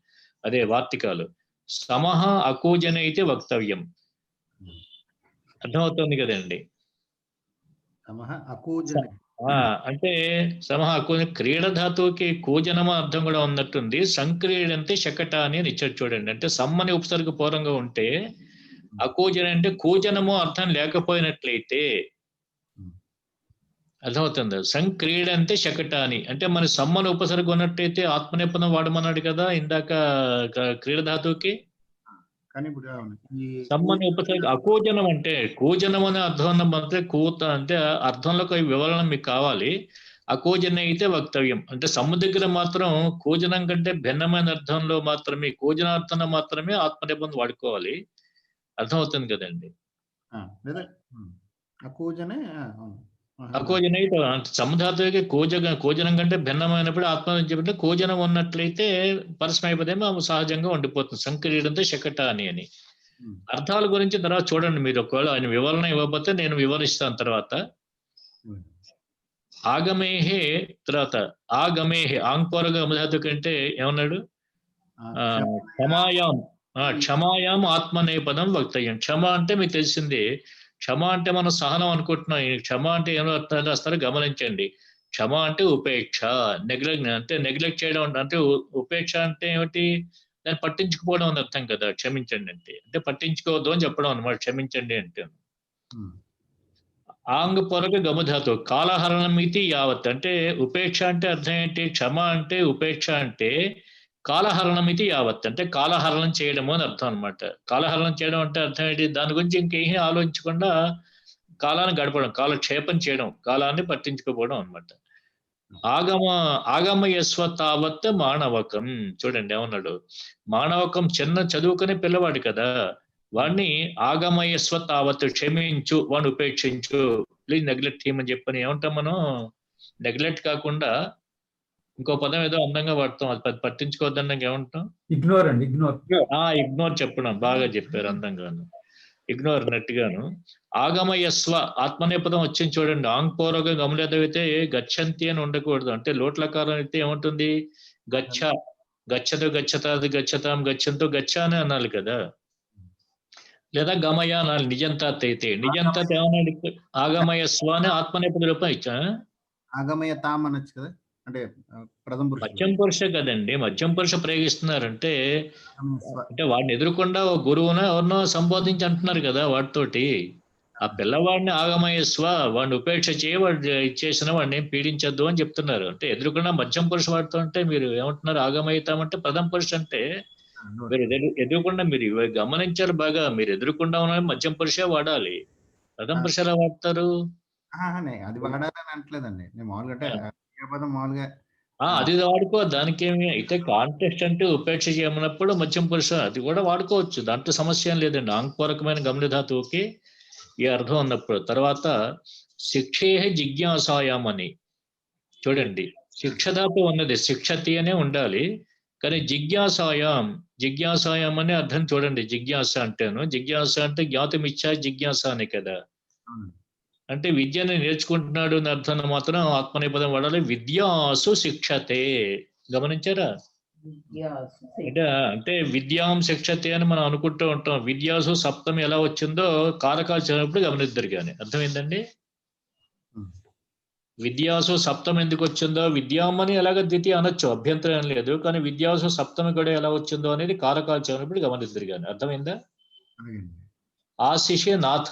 S3: అదే వార్తికాలు. సమహ అకోజన అయితే వక్తవ్యం. అర్థమవుతుంది కదండి. అంటే సమహ అకోజన, క్రీడ ధాతువుకి కూజనమ అర్థం కూడా ఉన్నట్టుంది. సంక్రీడంతే శకట అని ఇచ్చాడు చూడండి. అంటే సమ్మని ఉపసర్గ పూర్వంగా ఉంటే అకోజన అంటే కూజనము అర్థం లేకపోయినట్లయితే అర్థమవుతుంది. సంక్రీడ అంటే శకట అని, అంటే మన సమ్మని ఉపసర్గ ఉన్నట్టయితే ఆత్మనేపదం వాడమన్నాడు కదా ఇందాక క్రీడ ధాతువుకి. సమ్మని ఉపసర్గ అకోజనం అంటే కూజనం అనే అర్థం అంటే కూత అంటే అర్థంలో వివరణ మీకు కావాలి. అకోజన అయితే వక్తవ్యం అంటే సమ్ము దగ్గర మాత్రం కూజనం కంటే భిన్నమైన అర్థంలో మాత్రమే, కూజనార్థంలో మాత్రమే ఆత్మనేపదం వాడుకోవాలి. అర్థమవుతుంది కదండి. అకోజన అయితే సముధాతువుకి కోజనం కంటే భిన్నమైనప్పుడు ఆత్మ చెప్పినట్టు కోజనం ఉన్నట్లయితే పరస్మైపదేమో సహజంగా ఉండిపోతుంది. సంక్రీడంతో శకట అని. అర్థాల గురించి తర్వాత చూడండి మీరు. ఒకవేళ ఆయన వివరణ ఇవ్వకపోతే నేను వివరిస్తాను తర్వాత. ఆగమేహే, తర్వాత ఆగమేహే ఆంగ్పూరగ అమధాతు కంటే ఏమన్నాడు, క్షమాయాం ఆత్మనేపదం వక్తవ్యం. క్షమ అంటే మీకు తెలిసింది. క్షమ అంటే మనం సహనం అనుకుంటున్నాం. క్షమ అంటే ఏమో అర్థాలు రాస్తారో గమనించండి. క్షమ అంటే ఉపేక్ష, నెగ్లెక్ట్ చేయడం అంటే ఉపేక్ష అంటే ఏమిటి, దాన్ని పట్టించుకోవడం అని అర్థం కదా. క్షమించండి అంటే పట్టించుకోవద్దు అని చెప్పడం అనమాట. క్షమించండి అంటే ఆంగ్ పొరగ గమధాతు కాలహరణం ఇది యావత్. అంటే ఉపేక్ష అంటే అర్థం ఏంటి, క్షమ అంటే ఉపేక్ష అంటే కాలహరణం ఇది యావత్ అంటే కాలహరణం చేయడము అని అర్థం అనమాట. కాలహరణం చేయడం అంటే అర్థం ఏంటి, దాని గురించి ఇంకేమీ ఆలోచించకుండా కాలాన్ని గడపడం, కాలక్షేపం చేయడం, కాలాన్ని పట్టించుకోపోవడం అనమాట. ఆగమయస్వ తావత్ మానవకం. చూడండి ఏమన్నాడు, మానవకం చిన్న చదువుకునే పిల్లవాడు కదా, వాడిని ఆగమయస్వ తావత్ క్షమించు, వాడిని ఉపేక్షించు, ప్లీజ్ నెగ్లెక్ట్ చేయమని చెప్పని ఏమంటాం మనం. నెగ్లెక్ట్ కాకుండా ఇంకో పదం ఏదో అందంగా వాడతాం, అది పట్టించుకోవద్దన్నాక ఏమంటాం,
S12: ఇగ్నోర్ అండి.
S3: ఇగ్నోర్ చెప్పడం బాగా చెప్పారు అందంగాను. ఇగ్నోర్ అన్నట్టుగాను. ఆగమయస్వ ఆత్మనేపదం వచ్చింది చూడండి. ఆంగ్పూర్వక గమలేదైతే గచ్చంతి అని ఉండకూడదు. అంటే లోట్లకారం అయితే ఏముంటుంది, గచ్చతో గచ్చతాది గచ్చతాం గచ్చంతో గచ్చ అని అనాలి కదా, లేదా గమయ అనాలి. నిజంతాత్ అయితే నిజంతాత్ ఏమన్నాడు, ఆగమయస్వ అని ఆత్మనేపద రూపం ఇచ్చా.
S1: ఆగమయతాం అనొచ్చు కదా, అంటే
S3: మధ్యం పురుష కదండి. మధ్యం పురుష ప్రయోగిస్తున్నారంటే వాడిని ఎదురుకుండా గురువునో ఎవరినో సంబోధించి అంటున్నారు కదా వాటితోటి. ఆ పిల్లవాడిని ఆగమయస్వ, వాడిని ఉపేక్ష చేయ, వాడు ఇచ్చేసిన వాడిని ఏం పీడించద్దు అని చెప్తున్నారు. అంటే ఎదురుకుండా మధ్యం పురుష వాడుతూ ఉంటే మీరు ఏమంటున్నారు, ఆగమయితామంటే ప్రథమ పురుష. అంటే మీరు ఎదురుకుండా మీరు గమనించారు బాగా, మీరు ఎదురుకుండా ఉన్న మధ్యం పురుషే వాడాలి. ప్రథమ పురుష ఎలా వాడతారు,
S1: అది వాడాలని అంటలేదండి. నేను మామూలుగా మామూలుగా
S3: అది వాడుకో, దానికి ఏమి అయితే కాంటెక్స్ట్ అంటే ఉపేక్ష చేయమన్నప్పుడు మధ్యం పురుష అది కూడా వాడుకోవచ్చు, దాంట్లో సమస్య ఏం లేదండి. ఆంగ్పూరకమైన గమనిధాతువుకి ఈ అర్థం ఉన్నప్పుడు. తర్వాత శిక్షే జిజ్ఞాసాయాం అని చూడండి. శిక్షధాతు ఉన్నది, శిక్షతి అనే ఉండాలి. కానీ జిజ్ఞాసాయం అనే అర్థం చూడండి. జిజ్ఞాస అంటేను, జిజ్ఞాస అంటే జ్ఞాతమిచ్చా జిజ్ఞాస అని కదా. అంటే విద్యను నేర్చుకుంటున్నాడు అని అర్థం మాత్రం ఆత్మనేపథ్యం వాడాలి. విద్యాసు శిక్షతే. గమనించారా? అంటే విద్యాం శిక్షతే అని మనం అనుకుంటూ ఉంటాం. విద్యాసు సప్తమి ఎలా వచ్చిందో కారకాలు చదివినప్పుడు గమనిద్దరు కానీ. అర్థమైందండి? విద్యాసు సప్తమి ఎందుకు వచ్చిందో, విద్యామని ఎలాగ ద్వితీయ అనొచ్చు, అభ్యంతరం ఏం లేదు. కానీ విద్యాసు సప్తమి కూడా ఎలా వచ్చిందో అనేది కారకాలు చదివినప్పుడు గమనిద్దరు కానీ. అర్థమైందా? ఆశిషే నాథ.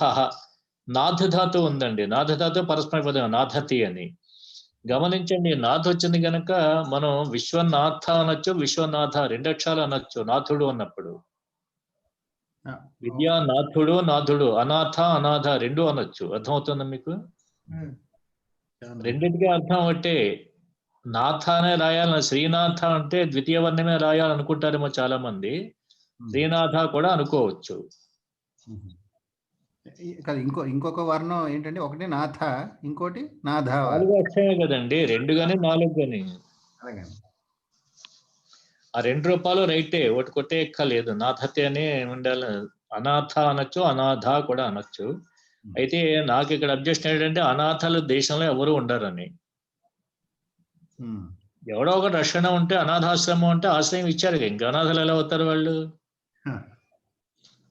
S3: నాథ ధాతు ఉందండి. నాథ ధాతు పరస్మయ పదం నాథతి అని. గమనించండి, నాథ వచ్చింది కనుక మనం విశ్వనాథ అనొచ్చు, విశ్వనాథ 2 అక్షరాలు అనొచ్చు నాథుడు అన్నప్పుడు. విద్యానాథుడు, నాథుడు, అనాథ అనాథ 2 అనొచ్చు. అర్థమవుతుందా మీకు? రెండింటికి అర్థం ఒకటే. నాథ అనే రాయాలని, శ్రీనాథ అంటే ద్వితీయ వర్ణమే రాయాలనుకుంటారేమో చాలా మంది. శ్రీనాథ కూడా అనుకోవచ్చు.
S1: ఇంకొక వర్ణం ఏంటంటే, ఒకటి నాథ, ఇంకోటి నాథ.
S3: 4 అక్షరమే కదండి, 2 గాని 4 గాని. ఆ 2 రూపాలు రైటే, ఒకటి కొట్టే ఎక్కలేదు. నాథతే అని ఉండాలి. అనాథ అనొచ్చు, అనాథ కూడా అనొచ్చు. అయితే నాకు ఇక్కడ అబ్జెక్షన్ ఏంటంటే, అనాథలు దేశంలో ఎవరు ఉండరని. ఎవడో ఒక రక్షణ ఉంటే, అనాథాశ్రమం అంటే ఆశ్రయం ఇచ్చారు. ఇంకా అనాథలు ఎలా అవుతారు వాళ్ళు?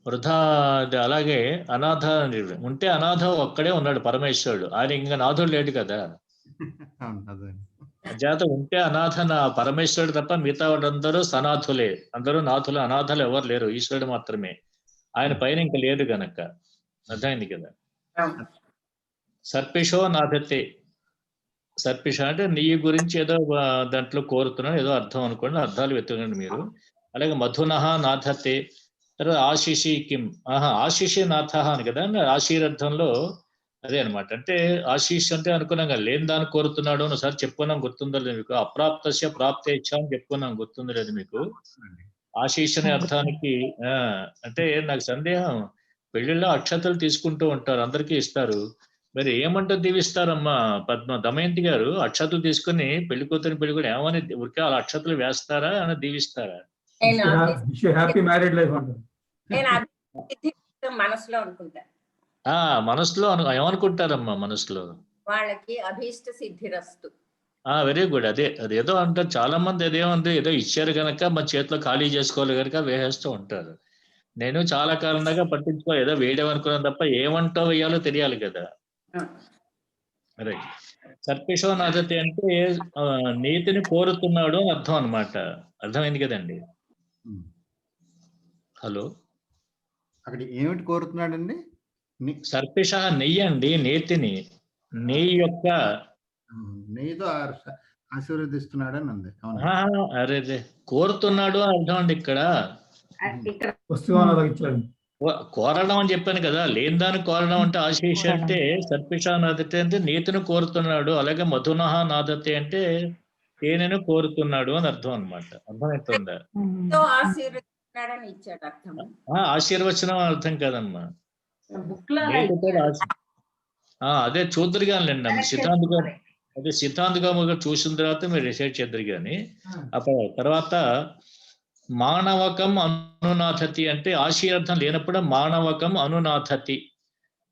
S3: వృధా. అలాగే అనాథ ఉంటే అనాథ ఒక్కడే ఉన్నాడు పరమేశ్వరుడు. ఆయన ఇంకా నాథుడు లేడు కదా. జాత ఉంటే అనాథ నా పరమేశ్వరుడు తప్ప మిగతా వాళ్ళందరూ సనాథులే. అందరూ నాథులు, అనాథలు ఎవరు లేరు, ఈశ్వరుడు మాత్రమే. ఆయన పైన ఇంకా లేదు గనక. అర్థమైంది కదా. సర్పిషో నాథతే. సర్పిష అంటే నీ గురించి ఏదో దాంట్లో కోరుతున్నాడు, ఏదో అర్థం అనుకోండి. అర్థాలు వెతుకండి మీరు. అలాగే మధునః నాథతే. తర్వాత ఆశిషి కిం. ఆశిషి నాథ అని కదా. ఆశీర్ధంలో అదే అనమాట. అంటే ఆశీష్ అంటే అనుకున్నాం కదా, లేని దాన్ని కోరుతున్నాడు అని ఒకసారి చెప్పుకున్నాం, గుర్తుందో లేదు మీకు? అప్రాప్తస్య ప్రాప్తేచ్ఛ అని చెప్పుకున్నాం, గుర్తుందో లేదు మీకు? ఆశీష్ అనే అర్థానికి అంటే నాకు సందేహం, పెళ్లిళ్ళలో అక్షతలు తీసుకుంటూ ఉంటారు, అందరికీ ఇస్తారు. మరి ఏమంటూ దీవిస్తారమ్మా దమయంతి గారు? అక్షతలు తీసుకుని పెళ్లి కూతురు పెళ్లి కూడా ఏమని ఊరికే అలా అక్షతలు వేస్తారా అని దీవిస్తారా?
S12: హ్యాపీ మ్యారీడ్ లైఫ్
S8: మనసులో అనుకుంటా.
S3: మనసులో ఏమనుకుంటారమ్మా? మనసులో
S8: వాళ్ళకి అభీష్ట సిద్ధిరస్తు.
S3: Very good. అదేదో అంటారు చాలా మంది. అదేమంటే ఏదో ఇచ్చారు కనుక మన చేతిలో ఖాళీ చేసుకోవాలి కనుక వేసేస్తూ ఉంటారు. నేను చాలా కాలంగా పట్టించుకో, ఏదో వేయడం తప్ప ఏమంటో వేయాలో తెలియాలి కదా. రైట్. సర్పిషో నాథతే అంటే నీతిని కోరుతున్నాడు అని అర్థం అనమాట. అర్థమైంది కదండి. హలో,
S1: అక్కడ ఏమిటి కోరుతున్నాడండి?
S3: సర్పిష నెయ్యి అండి, నేతిని, నెయ్యి యొక్క
S1: నెయ్యితో ఆశీర్వదిస్తున్నాడు అని ఉంది.
S3: అరే కోరుతున్నాడు అని అర్థం అండి. ఇక్కడ కోరడం అని చెప్పాను కదా. లేని దాన్ని కోరడం అంటే ఆశీష అంటే సర్పిష నాదతే అంటే నీతిని కోరుతున్నాడు. అలాగే మధునః నాదతే అంటే తేనెను కోరుతున్నాడు అని అర్థం అనమాట. అర్థమవుతుందా? ఆశీర్వచనం అర్థం కాదమ్మా. అదే చూద్దరు కానిలేండి. సిద్ధాంతగా చూసిన తర్వాత మీరు రిసైడ్ చేద్దరు కానీ. అప్పుడు తర్వాత మానవకం అనునాథతి అంటే ఆశీర్వర్థం లేనప్పుడు మానవకం అనునాథతి.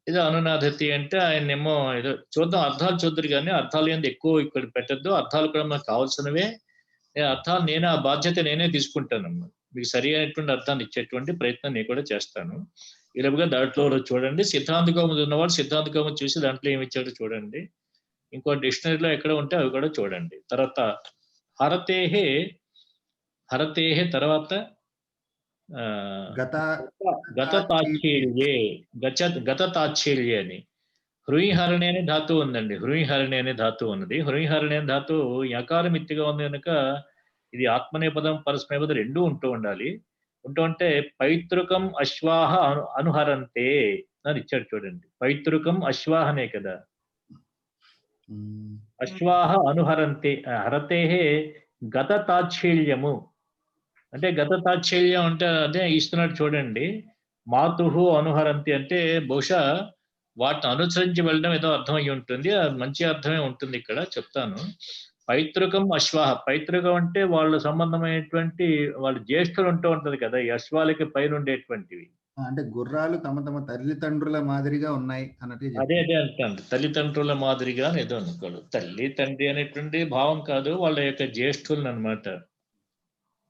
S3: ఇది అనునాథతి అంటే ఆయనేమో ఏదో చూద్దాం, అర్థాలు చూద్దరు కానీ అర్థాలు ఏంది ఎక్కువ ఇక్కడ పెట్టద్దు. అర్థాలు కూడా మనకు కావాల్సినవే. అర్థాలు నేనే, ఆ బాధ్యత నేనే తీసుకుంటానమ్మా. మీకు సరి అయినటువంటి అర్థాన్ని ఇచ్చేటువంటి ప్రయత్నం నేను కూడా చేస్తాను. ఇలాగా దాంట్లో చూడండి, సిద్ధాంతకౌముది ఉన్నవాడు సిద్ధాంతకౌముది చూసి దాంట్లో ఏమి ఇచ్చాడో చూడండి. ఇంకో డిక్షనరీలో ఎక్కడ ఉంటే అవి కూడా చూడండి. తర్వాత హరతేహే తర్వాత గత తాచ్ఛీల్యే అని హృయిహరణి అనే ధాతువు ఉందండి. హృయిహరణి అనే ధాతువు ఉన్నది. హృయిహరణి అనే ధాతువు యకారం ఇత్తిగా ఉంది కనుక ఇది ఆత్మనేపదం పరస్మేపదం 2 ఉంటూ ఉండాలి. ఉంటే పైతృకం అశ్వాహ అనుహరంతే అని ఇచ్చాడు చూడండి. పైతృకం అశ్వాహనే కదా. అశ్వాహ అనుహరంతే. హరతేహే గత తాచ్ఛీల్యము అంటే గత తాచ్ఛీల్యం అంటే అదే ఇస్తున్నాడు చూడండి. మాతుహు అనుహరంతి అంటే బహుశా వాటిని అనుసరించి వెళ్ళడం ఏదో అర్థం అయ్యి ఉంటుంది. మంచి అర్థమే ఉంటుంది. ఇక్కడ చెప్తాను. పైతృకం అశ్వాహ. పైతృకం అంటే వాళ్ళ సంబంధమైనటువంటి వాళ్ళ జ్యేష్ఠులు ఉంటూ ఉంటది కదా, ఈ అశ్వాలకి పైన ఉండేటువంటివి.
S1: అంటే గుర్రాలు తమ తమ తల్లిదండ్రుల మాదిరిగా ఉన్నాయి అన్నట్టు
S3: అదే అంటాను, తల్లిదండ్రుల మాదిరిగా ఏదో అనుకోడు. తల్లి తండ్రి అనేటువంటి భావం కాదు, వాళ్ళ యొక్క జ్యేష్ఠులను అనమాట.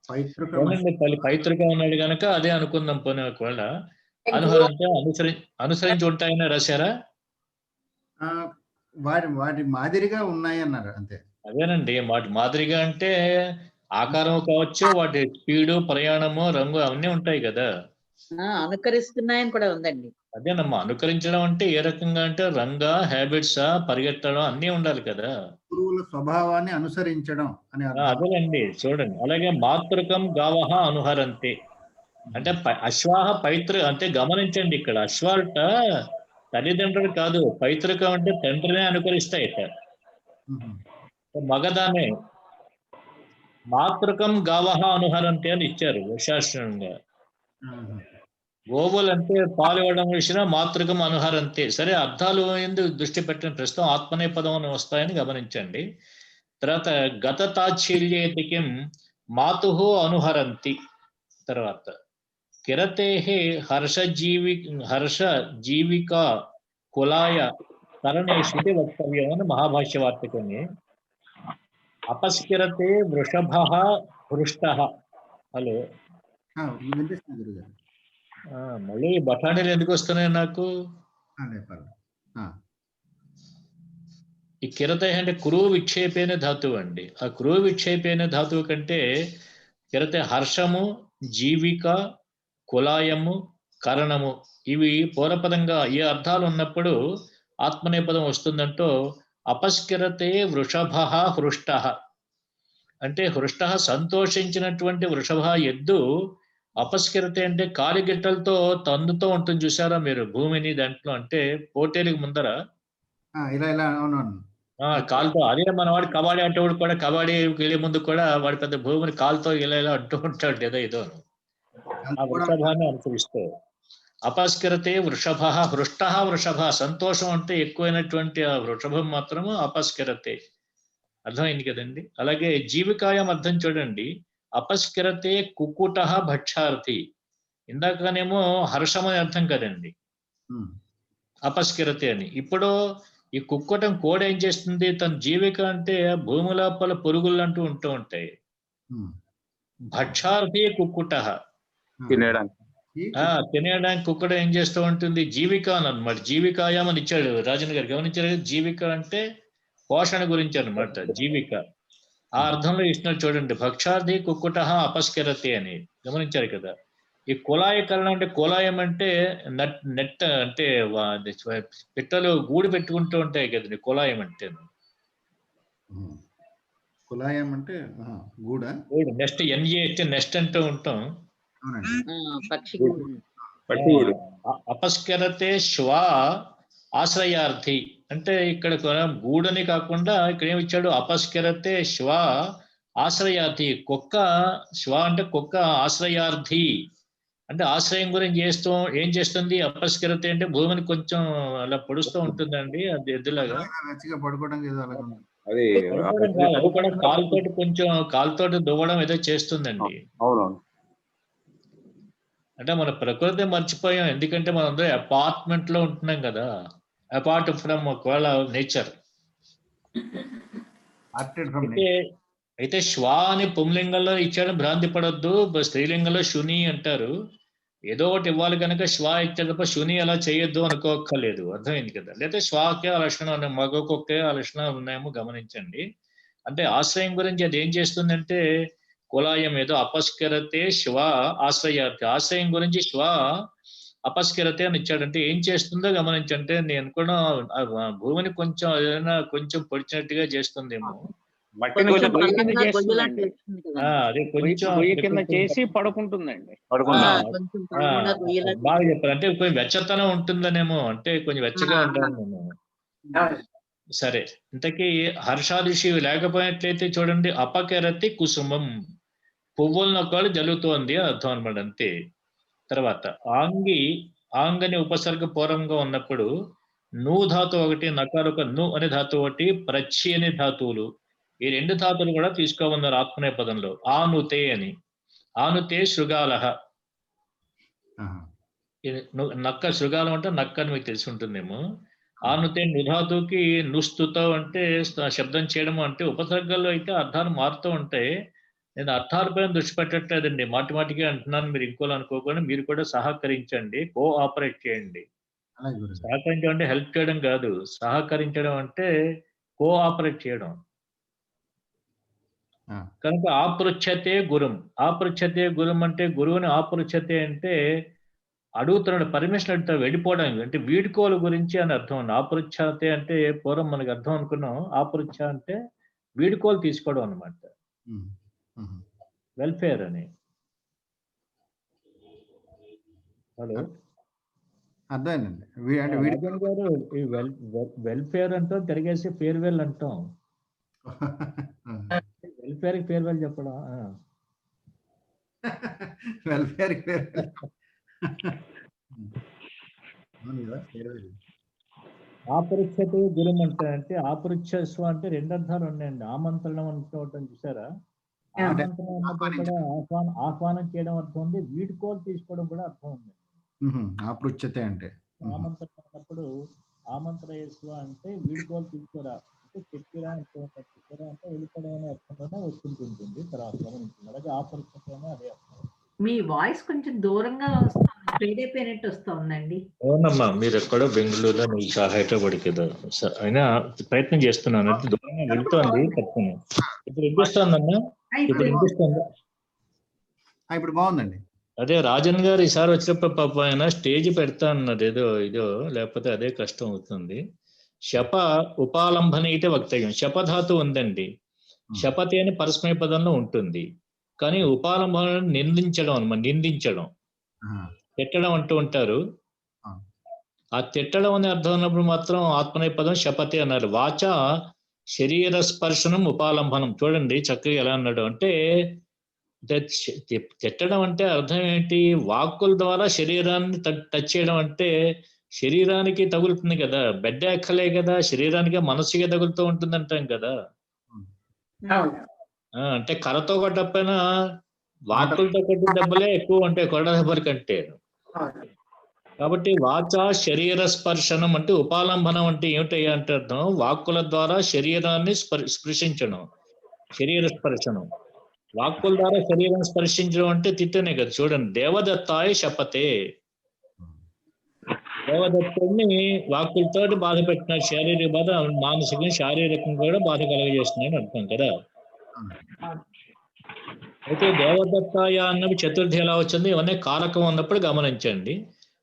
S3: పైతృకం అన్నాడు కనుక అదే అనుకుందాం. పోనీ ఒకవేళ అనుహరంతో అనుసరించి ఉంటాయని రాశారా?
S1: వాటి మాదిరిగా ఉన్నాయి అన్నారు అంతే.
S3: అదేనండి, వాటి మాదిరిగా అంటే ఆకారం కావచ్చు, వాటి స్పీడు, ప్రయాణము, రంగు అవన్నీ ఉంటాయి కదా.
S13: అనుకరిస్తున్నాయని కూడా ఉందండి.
S3: అదేనమ్మా, అనుకరించడం అంటే ఏ రకంగా అంటే రంగా, హ్యాబిట్స్, పరిగెత్తడం అన్నీ ఉండాలి కదా.
S1: గురువుల స్వభావాన్ని అనుసరించడం అని
S3: అదేనండి, చూడండి. అలాగే మాతృకం గావహ అనుహరంతే అంటే అశ్వాహ పైతృ అంటే గమనించండి, ఇక్కడ అశ్వాలట తల్లిదండ్రులు కాదు, పైతృకం అంటే తండ్రినే అనుకరిస్తాయట, మగదానే. మాతృకం గావహ అనుహరంతే అని ఇచ్చారు శాస్త్రంగా. గోవులు అంటే పాలు ఇవ్వడం విషయం మాతృకం అనుహరంతే. సరే, అర్థాలు ఎందుకు దృష్టి పెట్టిన ప్రస్తుతం ఆత్మనే పదం అని వస్తాయని గమనించండి. తర్వాత గత తాచ్ఛల్యేతికిం మాతుహు అనుహరంతి. తర్వాత కిరతేహే హర్ష జీవిక కులాయ కరణేషుది వక్తవ్యం అని మహాభాష్య వార్తకని. అపస్కిరతే వృషభ హృష్ట. హలో, మళ్ళీ బఠానీలు ఎందుకు వస్తున్నాయి నాకు? ఈ కిరత అంటే కురువు విక్షేపైన ధాతువు అండి. ఆ కురువు విక్షేపైన ధాతువు కంటే కిరత హర్షము, జీవిక, కులాయము, కరణము ఇవి పూర్వపదంగా ఏ అర్థాలు ఉన్నప్పుడు ఆత్మనేపదం వస్తుందంటో అపస్కిరతే వృషభ హృష్ట అంటే హృష్ట సంతోషించినటువంటి వృషభ ఎద్దు. అపస్కిరతే అంటే కాలిగిట్టలతో తన్నుతో ఉంటుంది చూసారా మీరు భూమిని, దాంట్లో అంటే పోటీలకు ముందర కాలుతో. అదే మన వాడు కబడ్డీ అంటే కూడా కబడ్డీ వెళ్ళే ముందు కూడా వాడి పెద్ద భూమిని కాలుతో ఇలా అంటూ ఉంటాడు ఏదో ఆ వృషభాన్ని అనుసరిస్తూ. అపస్కిరతే వృషభ హృష్ట వృషభ సంతోషం అంటే ఎక్కువైనటువంటి ఆ వృషభం మాత్రము అపస్కిరతే. అర్థమైంది కదండి. అలాగే జీవికాయం అర్థం చూడండి. అపస్కిరతే కుక్కుట భక్షార్థి. ఇందాకనేమో హర్షం అని అర్థం కదండి అపస్కిరతే అని. ఇప్పుడు ఈ కుక్కటం కోడ ఏం చేస్తుంది? తన జీవిక అంటే భూమి లోపల పురుగులు అంటూ ఉంటూ ఉంటాయి. భక్షార్థి కుక్కుట తినేయడానికి కుక్కడ ఏం చేస్తూ ఉంటుంది? జీవిక అని అనమాట. జీవికాయం అని ఇచ్చాడు రాజన్ గారు, గమనించారు. జీవిక అంటే పోషణ గురించి అనమాట, జీవిక. ఆ అర్థంలో ఇచ్చినాడు చూడండి. భక్షార్థి కుక్కుట అపస్కిరతే అని గమనించారు కదా. ఈ కులాయకరణ అంటే కులాయం అంటే నెట్ అంటే పిట్టలు గూడు పెట్టుకుంటూ ఉంటాయి కదండి కులాయం అంటే.
S1: కులాయం అంటే గూడు,
S3: నెస్ట్, ఎన్ఏ నెస్ట్ అంటూ ఉంటాం. అపస్కరతే శ్వా ఆశ్రయార్థి అంటే ఇక్కడ గూడని కాకుండా ఇక్కడ ఏమి ఇచ్చాడు? అపస్కరతే శ్వా ఆశ్రయార్థి. కుక్క శ్వా అంటే కుక్క ఆశ్రయార్థి అంటే ఆశ్రయం గురించి ఏం చేస్తుంది? అపస్కరతే అంటే భూమిని కొంచెం అలా పొడుస్తూ ఉంటుందండి, అది ఎద్దులాగా అది కూడా కాలుతోటి కొంచెం కాలుతోటి దువ్వడం ఏదో చేస్తుందండి.
S10: అవునవును.
S3: అంటే మన ప్రకృతి మర్చిపోయాం, ఎందుకంటే మనం అందరూ అపార్ట్మెంట్ లో ఉంటున్నాం కదా, అపార్ట్ ఫ్రమ్ ఒకవేళ నేచర్. అయితే శ్వా అని పుంలింగంలో ఇచ్చాడు, భ్రాంతి పడొద్దు. స్త్రీలింగంలో శుని అంటారు. ఏదో ఒకటి ఇవ్వాలి కనుక శ్వా ఇచ్చాడు తప్ప శుని అలా చేయొద్దు అనుకోక్కర్లేదు. అర్థమైంది కదా. లేదా శ్వాకే ఆ లక్షణం, మగకొక్కే ఆ లక్షణాలు ఉన్నాయేమో గమనించండి. అంటే ఆశ్రయం గురించి అది ఏం చేస్తుందంటే కులాయం ఏదో అపస్కరతే శ్వ ఆశ్రయార్థి. ఆశ్రయం గురించి శ్వ అపస్కరతే అని ఇచ్చాడంటే ఏం చేస్తుందో గమనించంటే నేను కూడా భూమిని కొంచెం ఏదైనా కొంచెం పొడిచినట్టుగా చేస్తుందేమో.
S9: అదే కొంచెం కింద చేసి పడుకుంటుందండి.
S3: బాగా చెప్పారు. అంటే కొంచెం వెచ్చతనం ఉంటుందనేమో, అంటే కొంచెం వెచ్చగా ఉంటానేమో. సరే, ఇంతకీ హర్షాదిశి లేకపోయినట్లయితే చూడండి, అపకెరతి కుసుమం పువ్వులను ఒకళ్ళు జల్లుతోంది అర్థం అనమాట, అంతే. తర్వాత ఆంగని ఉపసర్గ పూర్వంగా ఉన్నప్పుడు ను ధాతు ఒకటి, నకారు ఒక ను అనే ధాతువు ఒకటి, ప్రచ్చి అనే ధాతువులు ఈ 2 ధాతులు కూడా తీసుకోమన్నారు ఆత్మనే పదంలో. ఆనుతే అని. ఆనుతే శృగాలః. ఇది నక్క, శృగాలం అంటే నక్క అని మీకు తెలిసి ఉంటుందేమో. ఆనుతే నుధాతుకి నుస్తుతో అంటే శబ్దం చేయడం అంటే ఉపసర్గల్లో అయితే అర్థాలు మారుతూ ఉంటాయి. నేను అర్థాలపైన దృష్టి పెట్టట్లేదండి, మాటి మాటికి అంటున్నాను, మీరు ఇంకోలు అనుకోకుండా మీరు కూడా సహకరించండి, కోఆపరేట్ చేయండి. సహకరించడం అంటే హెల్ప్ చేయడం కాదు, సహకరించడం అంటే కోఆపరేట్ చేయడం. కనుక ఆపృచ్ఛతే గురుం. ఆపృచ్ఛతే గురుం అంటే గురువుని ఆపృచ్ఛతే అంటే అడుగుతున్నాడు, పర్మిషన్ అడుగుతాడు వెళ్ళిపోవడానికి, అంటే వీడుకోలు గురించి అని అర్థం అండి. ఆపృచ్ఛతే అంటే పూర్వం మనకు అర్థం అనుకున్నాం, ఆపృచ్ఛ అంటే వీడుకోలు తీసుకోవడం అనమాట, వెల్ఫేర్ అని. హలో
S1: అర్థమైందండి.
S3: రాజన్ గారు, ఈ వెల్ఫేర్ అంటాం, తిరిగేసి ఫేర్వెల్ అంటాం. వెల్ఫేర్ కి ఫేర్వెల్ చెప్పడం,
S1: వెల్ఫేర్
S3: ఆపృచ్ఛతే గురుం అంటే ఆపృచ్ఛస్వ అంటే 2 అర్థాలు ఉన్నాయండి. ఆమంత్రణం అనుకోవటం చూసారా, ఆమంత్రణం అన్నప్పుడు కూడా ఆహ్వానం చేయడం అర్థం ఉంది, వీడుకోలు తీసుకోవడం కూడా అర్థం ఉంది.
S1: ఆపృచ్ఛతే అంటే
S3: ఆమంత్రణం అన్నప్పుడు ఆమంత్రయస్వ అంటే వీడుకోలు తీసుకోరా అంటే చెప్పిరా అంటే వెళ్ళిపోవడం అనే అర్థంలోనే వస్తుంటుంది. తర్వాత గమనించింది. అలాగే ఆపృచ్ఛతే అనే అదే అర్థం.
S7: మీ వాయిస్ కొంచెం దూరంగా వస్తుంది, ఫేడ్ అయిపోయినట్టు వస్తుందండి.
S3: అవునమ్మా, మీరు ఎక్కడో బెంగళూరులో మీకు హైదరాబాద్ కదా, అయినా ప్రయత్నం చేస్తున్నాను, అంటే దూరంగా వెళ్తోంది. తప్పను. ఇప్పుడు వినిపిస్తోందమ్మా, ఇప్పుడు వినిపిస్తుందా?
S1: ఇప్పుడు బాగుందండి.
S3: అదే రాజన్ గారు ఈసారి వచ్చినప్పుడు పాప ఆయన స్టేజ్ పెడతా అన్నారు, ఏదో లేకపోతే అదే కష్టం అవుతుంది. శప ఉపాలంబన అయితే వక్తవ్యం. శపధాతు ఉందండి, శపతి అని పరస్మయ పదంలో ఉంటుంది, కానీ ఉపాలంబన నిందించడం అనమాట, నిందించడం, తిట్టడం అంటూ ఉంటారు. ఆ తిట్టడం అనే అర్థం ఉన్నప్పుడు మాత్రం ఆత్మనేయ పదం శపతి అన్నారు. వాచ శరీర స్పర్శనం ఉపాలంబనం. చూడండి చక్కగా ఎలా అన్నాడు అంటే, తిట్టడం అంటే అర్థం ఏంటి, వాక్కుల ద్వారా శరీరాన్ని టచ్ చేయడం అంటే శరీరానికి తగులుతుంది కదా, బెడ్డ ఎక్కలే కదా, శరీరానికి మనసుగా తగులుతూ ఉంటుంది అంటాం కదా. అంటే కర్రతో కొట్టకపోయినా వాక్కులతో కొట్టిన దెబ్బలే ఎక్కువ ఉంటాయి కొరడ దెబ్బల కంటే. కాబట్టి వాచ శరీర స్పర్శనం అంటే ఉపాలంబనం అంటే ఏమిటయ్యా అంటే అర్థం, వాక్కుల ద్వారా శరీరాన్ని స్పృశించడం, శరీర స్పర్శనం. వాక్కుల ద్వారా శరీరం స్పర్శించడం అంటే తిట్టనే కదా. చూడండి, దేవదత్తాయ శపతే, దేవదత్తుడిని వాక్కులతో బాధ పెట్టినాడు, శారీరక బాధ, మానసికంగా శారీరకంగా కూడా బాధ కలగజేస్తున్నాడు అర్థం కదా. అయితే దేవదత్తాయ అన్నవి చతుర్థి ఎలా వచ్చింది, ఇవన్నీ కారకం ఉన్నప్పుడు గమనించండి.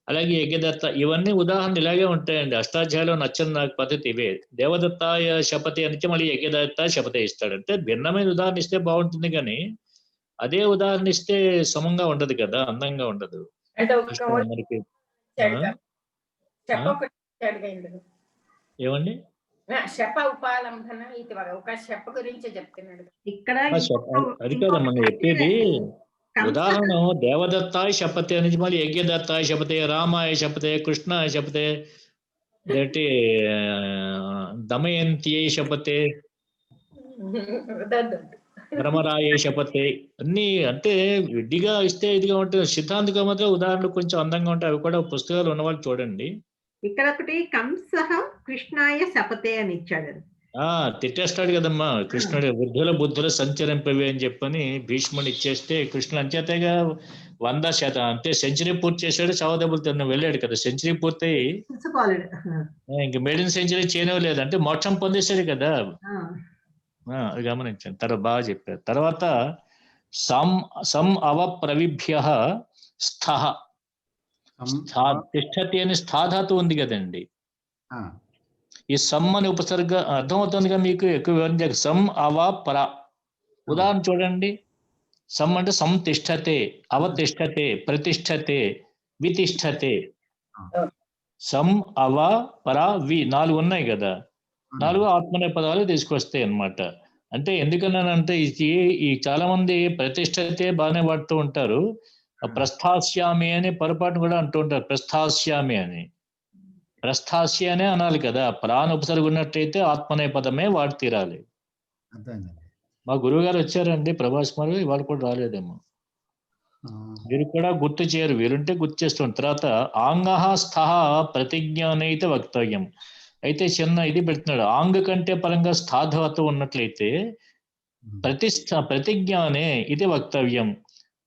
S3: అలాగే యజ్ఞదత్త, ఇవన్నీ ఉదాహరణ ఇలాగే ఉంటాయండి. అష్టాధ్యాయులు నచ్చని నాకు పద్ధతి ఇవే. దేవదత్తాయ శపథి అని మళ్ళీ యజ్ఞదత్త శపథ ఇస్తాడు. అంటే భిన్నమైన ఉదాహరణ ఇస్తే బాగుంటుంది, కానీ అదే ఉదాహరణ ఇస్తే సమంగా ఉండదు కదా, అందంగా ఉండదు మనకి. ఏమండి
S8: శప ఉపాలంబన ఇది ఒక శప గురించి చెప్తున్నాడు
S7: ఇక్కడ.
S3: అది కాదమ్మా నేను చెప్పేది ఉదాహరణ. దేవదత్తాయ శపథే అనేది మళ్ళీ యజ్ఞదత్తాయ శపథే, రామాయ శపథే, కృష్ణాయ శపథే, ఏంటి దమయంతియే శపథే, భ్రమరాయ శపథే, అన్ని అంటే విడిగా ఇస్తే ఇదిగా ఉంటుంది. సిద్ధాంతిక మాత్రం ఉదాహరణలు కొంచెం అందంగా ఉంటాయి, అవి కూడా పుస్తకాలు ఉన్నవాళ్ళు చూడండి.
S7: ఇక్కడ ఒకటి కంస కృష్ణాయ శపథే అని ఇచ్చాడు.
S3: తిట్టేస్తాడు కదమ్మా కృష్ణుడు, వృద్ధుల బుద్ధుల సంచరింపవే అని చెప్పని భీష్ముని ఇచ్చేస్తే కృష్ణుడు అంచేతగా 100% అంటే సెంచరీ పూర్తి చేశాడు, చావదెబ్బలు తిన్న వెళ్ళాడు కదా. సెంచరీ పూర్తయి ఇంక మేడిన్ సెంచరీ చేయలేదు అంటే మోక్షం పొందేశాడు కదా. అది గమనించండి. తర్వాత బాగా చెప్పారు. తర్వాత సం అవ ప్రవిభ్య స్థః, తిష్టతి అని స్థాధాతు ఉంది కదండి. ఈ సమ్ అని ఉపసర్గ అర్థమవుతుందిగా మీకు, ఎక్కువ వివరించ. సం అవ పర ఉదాహరణ చూడండి. సమ్ అంటే సంతిష్టతే, అవతిష్టతే, ప్రతిష్టతే, వితిష్టతే. సం అవ పర వి 4 ఉన్నాయి కదా, 4 ఆత్మనేయ పదాలు తీసుకొస్తాయి అన్నమాట. అంటే ఎందుకన్నానంటే ఈ చాలా మంది ప్రతిష్టతే బాగానే వాడుతూ ఉంటారు, ప్రస్థాస్యామి అని పొరపాటు కూడా అంటూ ఉంటారు. ప్రస్థాస్యామి అని, ప్రస్థాస్య అనే అనాలి కదా. ప్రాణ ఉపసర్గ ఉన్నట్టయితే ఆత్మనేయ పదమే వాడి తీరాలి.
S1: అర్థమైందండి.
S3: మా గురువు గారు వచ్చారండి ప్రభాస్ మరి, ఇవాళ కూడా రాలేదేమో. వీరు కూడా గుర్తు చేయరు, వీరుంటే గుర్తు చేస్తుంది. తర్వాత ఆంగః స్థః ప్రతిజ్ఞానైతే వక్తవ్యం. అయితే చిన్న ఇది పెడుతున్నాడు, ఆంగ కంటే పరంగా స్థాధవత ఉన్నట్లయితే ప్రతిజ్ఞానే ఇది వక్తవ్యం.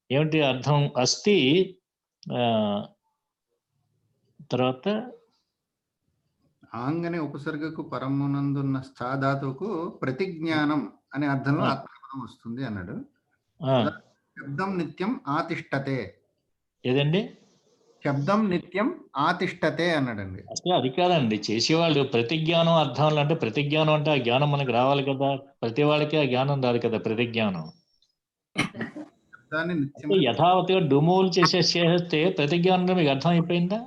S3: ఏమిటి అర్థం? అస్థి తర్వాత
S1: ఆంగ్ అనే ఉపసర్గకు పరమునందున్న స్థా ధాతువుకు ప్రతిజ్ఞానం అనే అర్థంలో ఆత్మపదం వస్తుంది అన్నాడు. శబ్దం నిత్యం ఆతిష్టతే.
S3: ఏదండి?
S1: శబ్దం నిత్యం ఆతిష్టతే అన్నాడండి.
S3: అసలు అది కాదండి చేసేవాళ్ళు. ప్రతిజ్ఞానం అర్థంలో అంటే ప్రతిజ్ఞానం అంటే ఆ జ్ఞానం మనకు రావాలి కదా, ప్రతి వాళ్ళకి ఆ జ్ఞానం రాదు కదా ప్రతిజ్ఞానం. యథావతిగా డుమోలు చేసేస్తే ప్రతిజ్ఞానం మీకు అర్థం అయిపోయిందా?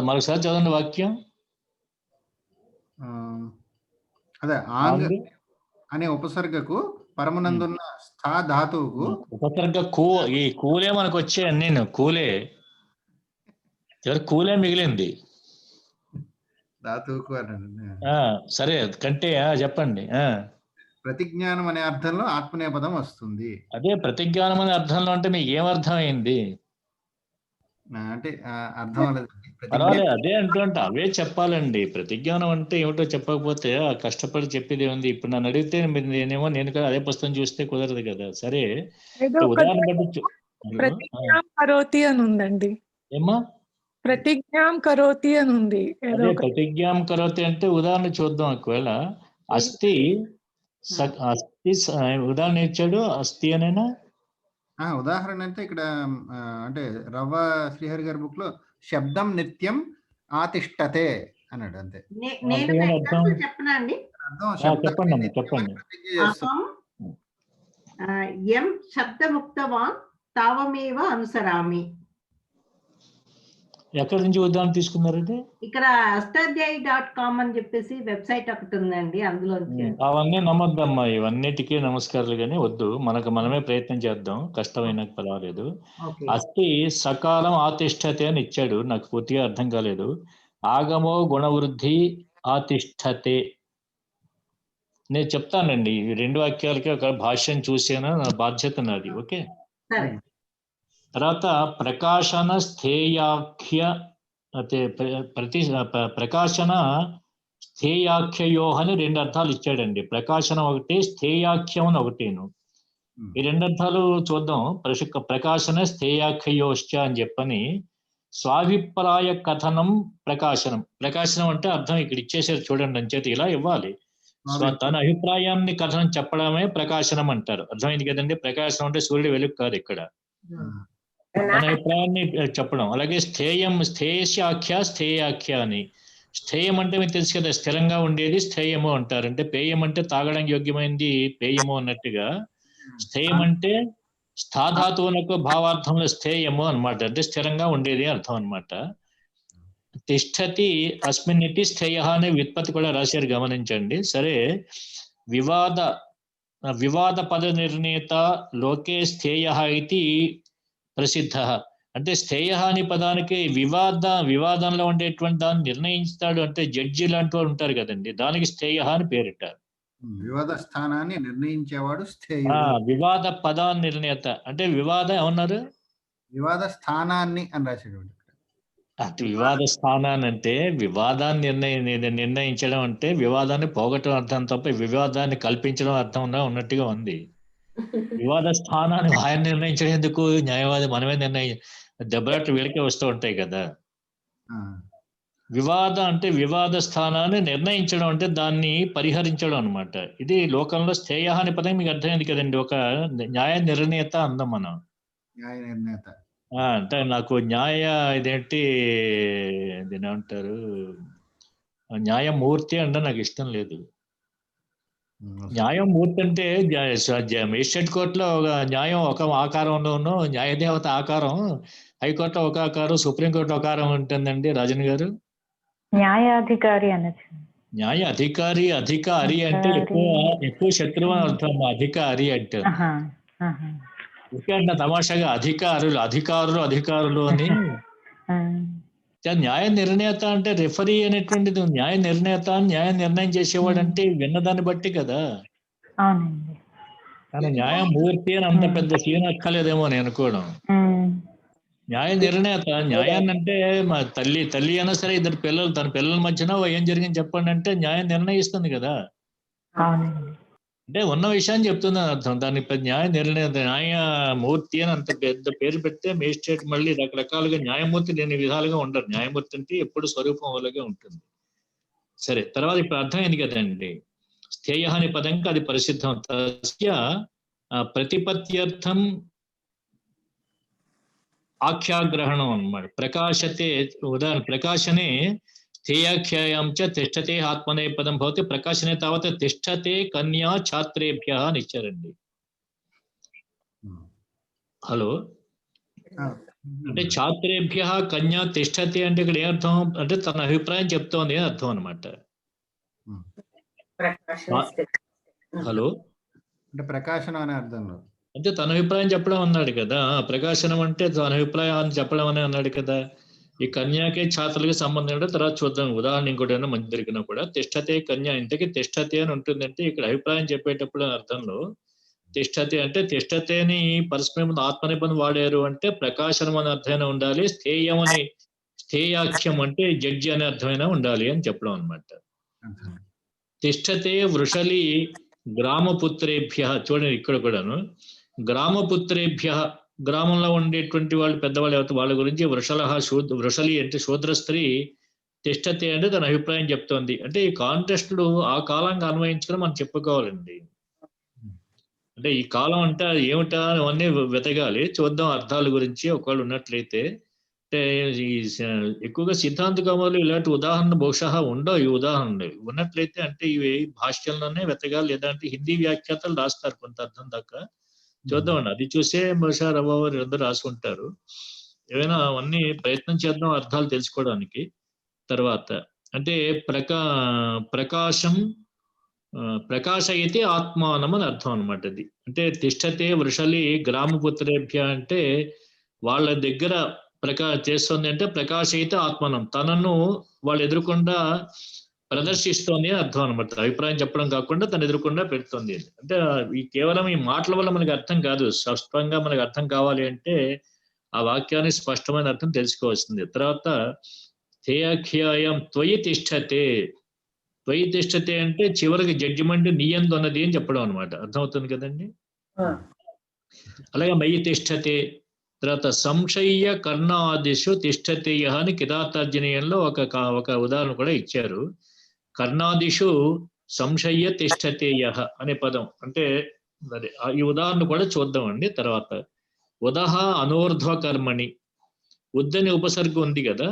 S3: మరోసారి చదవండి వాక్యం.
S1: అదే ఆంగ్ అనే ఉపసర్గకు పరమనందున్న స్థా ధాతువుకు
S3: ఉపసర్గ ఈ కూలే మనకు వచ్చే నేను కూలే కూలే మిగిలింది
S1: ధాతువుకు అన్నాడు.
S3: సరే కంటే చెప్పండి.
S1: ప్రతిజ్ఞానం అనే అర్థంలో ఆత్మనేపదం వస్తుంది.
S3: అదే ప్రతిజ్ఞానం అనే అర్థంలో అంటే మీకు ఏమర్థం అయింది?
S1: అంటే అర్థం
S3: పర్వాలేదు, అదే అంటుంటే అవే చెప్పాలండి. ప్రతిజ్ఞానం అంటే ఏమిటో చెప్పకపోతే కష్టపడి చెప్పేది ఏముంది? ఇప్పుడు నన్ను అడిగితే నేనేమో నేను కదా అదే పుస్తకం చూస్తే కుదరదు కదా. సరే ఉదాహరణ బట్టి
S14: ప్రతిజ్ఞాం కరోతి అని ఉందండి.
S3: ఏమా
S14: ప్రతిజ్ఞాం కరోతి అని ఉంది.
S3: అదే ప్రతిజ్ఞాం కరోతి అంటే ఉదాహరణ చూద్దాం. ఒకవేళ అస్థి ఉదాహరణ ఇచ్చాడు, అస్థి అనేనా
S1: ఉదాహరణ అంటే ఇక్కడ అంటే రవ్వ శ్రీహరి గారి బుక్ లో శబ్దం నిత్యం ఆతిష్టతే అన్నాడు అంతే.
S7: చెప్పనా అండి?
S3: చెప్పండి చెప్పండి.
S7: ఎం శబ్దముక్తవాన్ తావమేవ అనుసరామి.
S3: ఎక్కడి నుంచి ఉదాహరణ తీసుకున్నారండి?
S7: ఇక్కడ astaadhyayi.com అని చెప్పేసి వెబ్సైట్ ఒకటి ఉందండి, అందులో.
S3: అవన్నీ నమ్మద్దమ్మా, ఇవన్నిటికీ నమస్కారాలు కానీ వద్దు, మనకు మనమే ప్రయత్నం చేద్దాం, కష్టమైన పర్వాలేదు. అస్థి సకాలం ఆతిష్టతే అని ఇచ్చాడు, నాకు పూర్తిగా అర్థం కాలేదు. ఆగమో గుణవృద్ధి ఆతిష్టతే నేను చెప్తానండి. ఈ రెండు వాక్యాలకి ఒక భాష్యం చూసేనా, నా బాధ్యత నాది. ఓకే. తర్వాత ప్రకాశన స్థేయాఖ్య ప్రకాశన స్థేయాఖ్యయో అని రెండు అర్థాలు ఇచ్చాడండి. ప్రకాశనం ఒకటి, స్థేయాఖ్యం అని ఒకటేను. ఈ రెండు అర్థాలు చూద్దాం. ప్రకాశన స్థేయాఖ్యయోశ్చ అని చెప్పని స్వాభిప్రాయ కథనం ప్రకాశనం. ప్రకాశనం అంటే అర్థం ఇక్కడ ఇచ్చేసారు చూడండి, అంచేత ఇలా ఇవ్వాలి. తన అభిప్రాయాన్ని కథనం చెప్పడమే ప్రకాశనం అంటారు. అర్థమైంది కదండి? ప్రకాశనం అంటే సూర్యుడు వెలుగు కాదు, ఇక్కడ తన అభిప్రాయాన్ని చెప్పడం. అలాగే స్థేయం, స్థేయస్యాఖ్య స్థేయాఖ్య అని. స్థేయం అంటే మీకు తెలుసు కదా, స్థిరంగా ఉండేది స్థేయము అంటారు. అంటే పేయం అంటే తాగడానికి యోగ్యమైంది పేయము అన్నట్టుగా, స్థేయం అంటే స్థాధాతువులకు భావార్థంలో స్థేయము అనమాట, అంటే స్థిరంగా ఉండేది అర్థం అనమాట. తిష్టతి అస్మిన్నిటి స్థేయ అనే వ్యుత్పత్తి కూడా రాశారు, గమనించండి. సరే, వివాద పద నిర్ణేత లోకే స్థేయ ఇది ప్రసిద్ధ. అంటే స్థేయ అనే పదానికి వివాదంలో ఉండేటువంటి దాన్ని నిర్ణయిస్తాడు, అంటే జడ్జి లాంటి వాడు ఉంటారు కదండి, దానికి స్థేయ అని పేరిట్టారు.
S1: వివాద స్థానాన్ని నిర్ణయించేవాడు స్థేయ.
S3: వివాద పదాన్ని నిర్ణేత అంటే వివాదం ఏమన్నారు?
S1: వివాద స్థానాన్ని అని రాశాడు.
S3: అటు వివాద స్థానాన్ని అంటే వివాదాన్ని నిర్ణయించడం అంటే వివాదాన్ని పోగొట్టడం అర్థం తప్ప వివాదాన్ని కల్పించడం అర్థం ఉన్నట్టుగా ఉంది. వివాద స్థానాన్ని ఆయన నిర్ణయించడం ఎందుకు? న్యాయవాది మనమే దెబ్బలాట్లు వీళ్ళకే వస్తూ ఉంటాయి కదా. వివాద అంటే వివాద స్థానాన్ని నిర్ణయించడం అంటే దాన్ని పరిహరించడం అనమాట. ఇది లోకంలో స్థేయ అనే పదం మీకు అర్థమైంది కదండి. ఒక న్యాయ నిర్ణేత అందం మనం.
S1: న్యాయ నిర్ణేత
S3: అంటే నాకు ఇదేంటి దీని ఏమంటారు, న్యాయమూర్తి అంటే నాకు ఇష్టం లేదు. న్యాయమూర్తి అంటే మేజిస్ట్రేట్ కోర్టులో ఒక న్యాయం ఒక ఆకారంలోనూ, న్యాయదేవత ఆకారం హైకోర్టులో ఒక ఆకారం, సుప్రీంకోర్టులో ఒక ఆకారం ఉంటుందండి. రాజన్ గారు,
S4: న్యాయాధికారి అనొచ్చు.
S3: న్యాయ అధికారి అంటే ఎక్కువ శత్రువు అని అర్థం. అధికారి అంటే ఓకే అండి, తమాషాగా అధికారులు అని న్యాయ నిర్ణేత అంటే రెఫరీ అనేటువంటిది న్యాయ నిర్ణేత, న్యాయ నిర్ణయం చేసేవాడు అంటే విన్నదాన్ని బట్టి కదా.
S4: అవునండి.
S3: కానీ న్యాయమూర్తి అని అంత పెద్ద సీన్ అక్కర్లేదేమో నేను అనుకోవడం. న్యాయ నిర్ణేత, న్యాయాన్ని అంటే మా తల్లి అయినా సరే ఇద్దరు పిల్లలు, తన పిల్లల మధ్యన ఏం జరిగింది చెప్పండి అంటే న్యాయం నిర్ణయిస్తుంది కదా. అంటే ఉన్న విషయాన్ని చెప్తుందని అర్థం. దాన్ని న్యాయ నిర్ణయ న్యాయమూర్తి అని అంత పెద్ద పేరు పెడితే మేజిస్ట్రేట్ మళ్ళీ రకరకాలుగా న్యాయమూర్తి లేని విధాలుగా ఉండరు. న్యాయమూర్తి అంటే ఎప్పుడు స్వరూపం అలాగే ఉంటుంది. సరే, తర్వాత ఇప్పుడు అర్థమైంది కదండి. స్థేయ అనే పదంకి అది ప్రసిద్ధం. తస్య ప్రతిపత్త్యర్థం ఆఖ్యాగ్రహణం అన్నమాట. ప్రకాశతే ఉదాహరణ ప్రకాశనే స్థేయాఖ్యాయాం చ తిష్టతే ఆత్మనేపదం భవతి. ప్రకాశనే తావత్ తిష్టతే కన్యా ఛాత్రేభ్య అని ఇచ్చారండి. హలో, అంటే ఛాత్రేభ్య కన్యా తిష్టతే అంటే ఇక్కడ ఏ అర్థం అంటే తన అభిప్రాయం చెప్తోంది అని అర్థం అనమాట. హలో,
S1: అంటే ప్రకాశనం అనే అర్థంలో
S3: అంటే తన అభిప్రాయం చెప్పడం అన్నాడు కదా. ప్రకాశనం అంటే తన అభిప్రాయాన్ని చెప్పడం అని అన్నాడు కదా. ఈ కన్యాకే ఛాత్రలకి సంబంధం ఏంటో తర్వాత చూద్దాం. ఉదాహరణ ఇంకోటైనా మంచి దొరికినా కూడా తిష్టతే కన్యా, ఇంతకీ తిష్టతే అని ఉంటుందంటే ఇక్కడ అభిప్రాయం చెప్పేటప్పుడు అర్థంలో తిష్టతే అంటే తిష్టతేని పరస్పరం ఆత్మనిబంధం వాడారు అంటే ప్రకాశనం అనే అర్థమైనా ఉండాలి, స్థేయం అనే స్థేయాఖ్యం అంటే జడ్జి అనే అర్థమైనా ఉండాలి అని చెప్పడం అనమాట. తిష్టతే వృషలి గ్రామపుత్రేభ్య, చూడండి ఇక్కడ కూడాను గ్రామపుత్రేభ్య, గ్రామంలో ఉండేటువంటి వాళ్ళు పెద్దవాళ్ళు ఎవరు వాళ్ళ గురించి వృషలి అంటే శూద్ర స్త్రీ తిష్టతే అంటే తన అభిప్రాయం చెప్తోంది. అంటే ఈ కాంటెస్ట్లు ఆ కాలంగా అన్వయించుకుని మనం చెప్పుకోవాలండి. అంటే ఈ కాలం అంటే ఏమిటా అవన్నీ వెతగాలి, చూద్దాం అర్థాల గురించి ఒకవేళ ఉన్నట్లయితే. అంటే ఈ ఎక్కువగా సిద్ధాంత కవులు ఇలాంటి ఉదాహరణ బహుశా ఉండవు. ఈ ఉదాహరణలు ఉన్నట్లయితే అంటే ఇవి భాష్యంలోనే వెతగాలి, లేదంటే హిందీ వ్యాఖ్యాతలు రాస్తారు కొంత అర్థం దాకా. చూద్దామండి, అది చూసే బహుశా రవ్వవారు అందరూ రాసుకుంటారు. ఏమైనా అవన్నీ ప్రయత్నం చేద్దాం అర్థాలు తెలుసుకోవడానికి. తర్వాత అంటే ప్రకాశం ప్రకాశయతే ఆత్మానం అని అర్థం అనమాట. అది అంటే తిష్టతే వృషలి గ్రామపుత్రేభ్య అంటే వాళ్ళ దగ్గర చేస్తుంది అంటే ప్రకాశయితే ఆత్మానం, తనను వాళ్ళు ఎదురుకుండా ప్రదర్శిస్తోంది అని అర్థం అనమాట. అభిప్రాయం చెప్పడం కాకుండా తను ఎదురుకుండా పెడుతుంది. అంటే ఈ కేవలం ఈ మాటల వల్ల మనకి అర్థం కాదు, స్పష్టంగా మనకు అర్థం కావాలి అంటే ఆ వాక్యాన్ని స్పష్టమైన అర్థం తెలుసుకోవాల్సింది. తర్వాత స్థేయాఖ్యాయం త్వయి తిష్టతే, త్వయి తిష్టతే అంటే చివరికి జడ్జిమెంట్ నీయందు ఉన్నది అని చెప్పడం అనమాట. అర్థమవుతుంది కదండి. అలాగే మయి తిష్టతే, తర్వాత సంశయ్య కర్ణాదిషు తిష్టతేయ అని కిరాతార్జనీయంలో ఒక ఉదాహరణ కూడా ఇచ్చారు. కర్ణాదిషు సంశయ్య తిష్టతేయ అనే పదం అంటే మరి ఈ ఉదాహరణ కూడా చూద్దామండి. తర్వాత ఉదహ అనూర్ధ్వ కర్మణి, ఉద్దని ఉపసర్గ ఉంది కదా.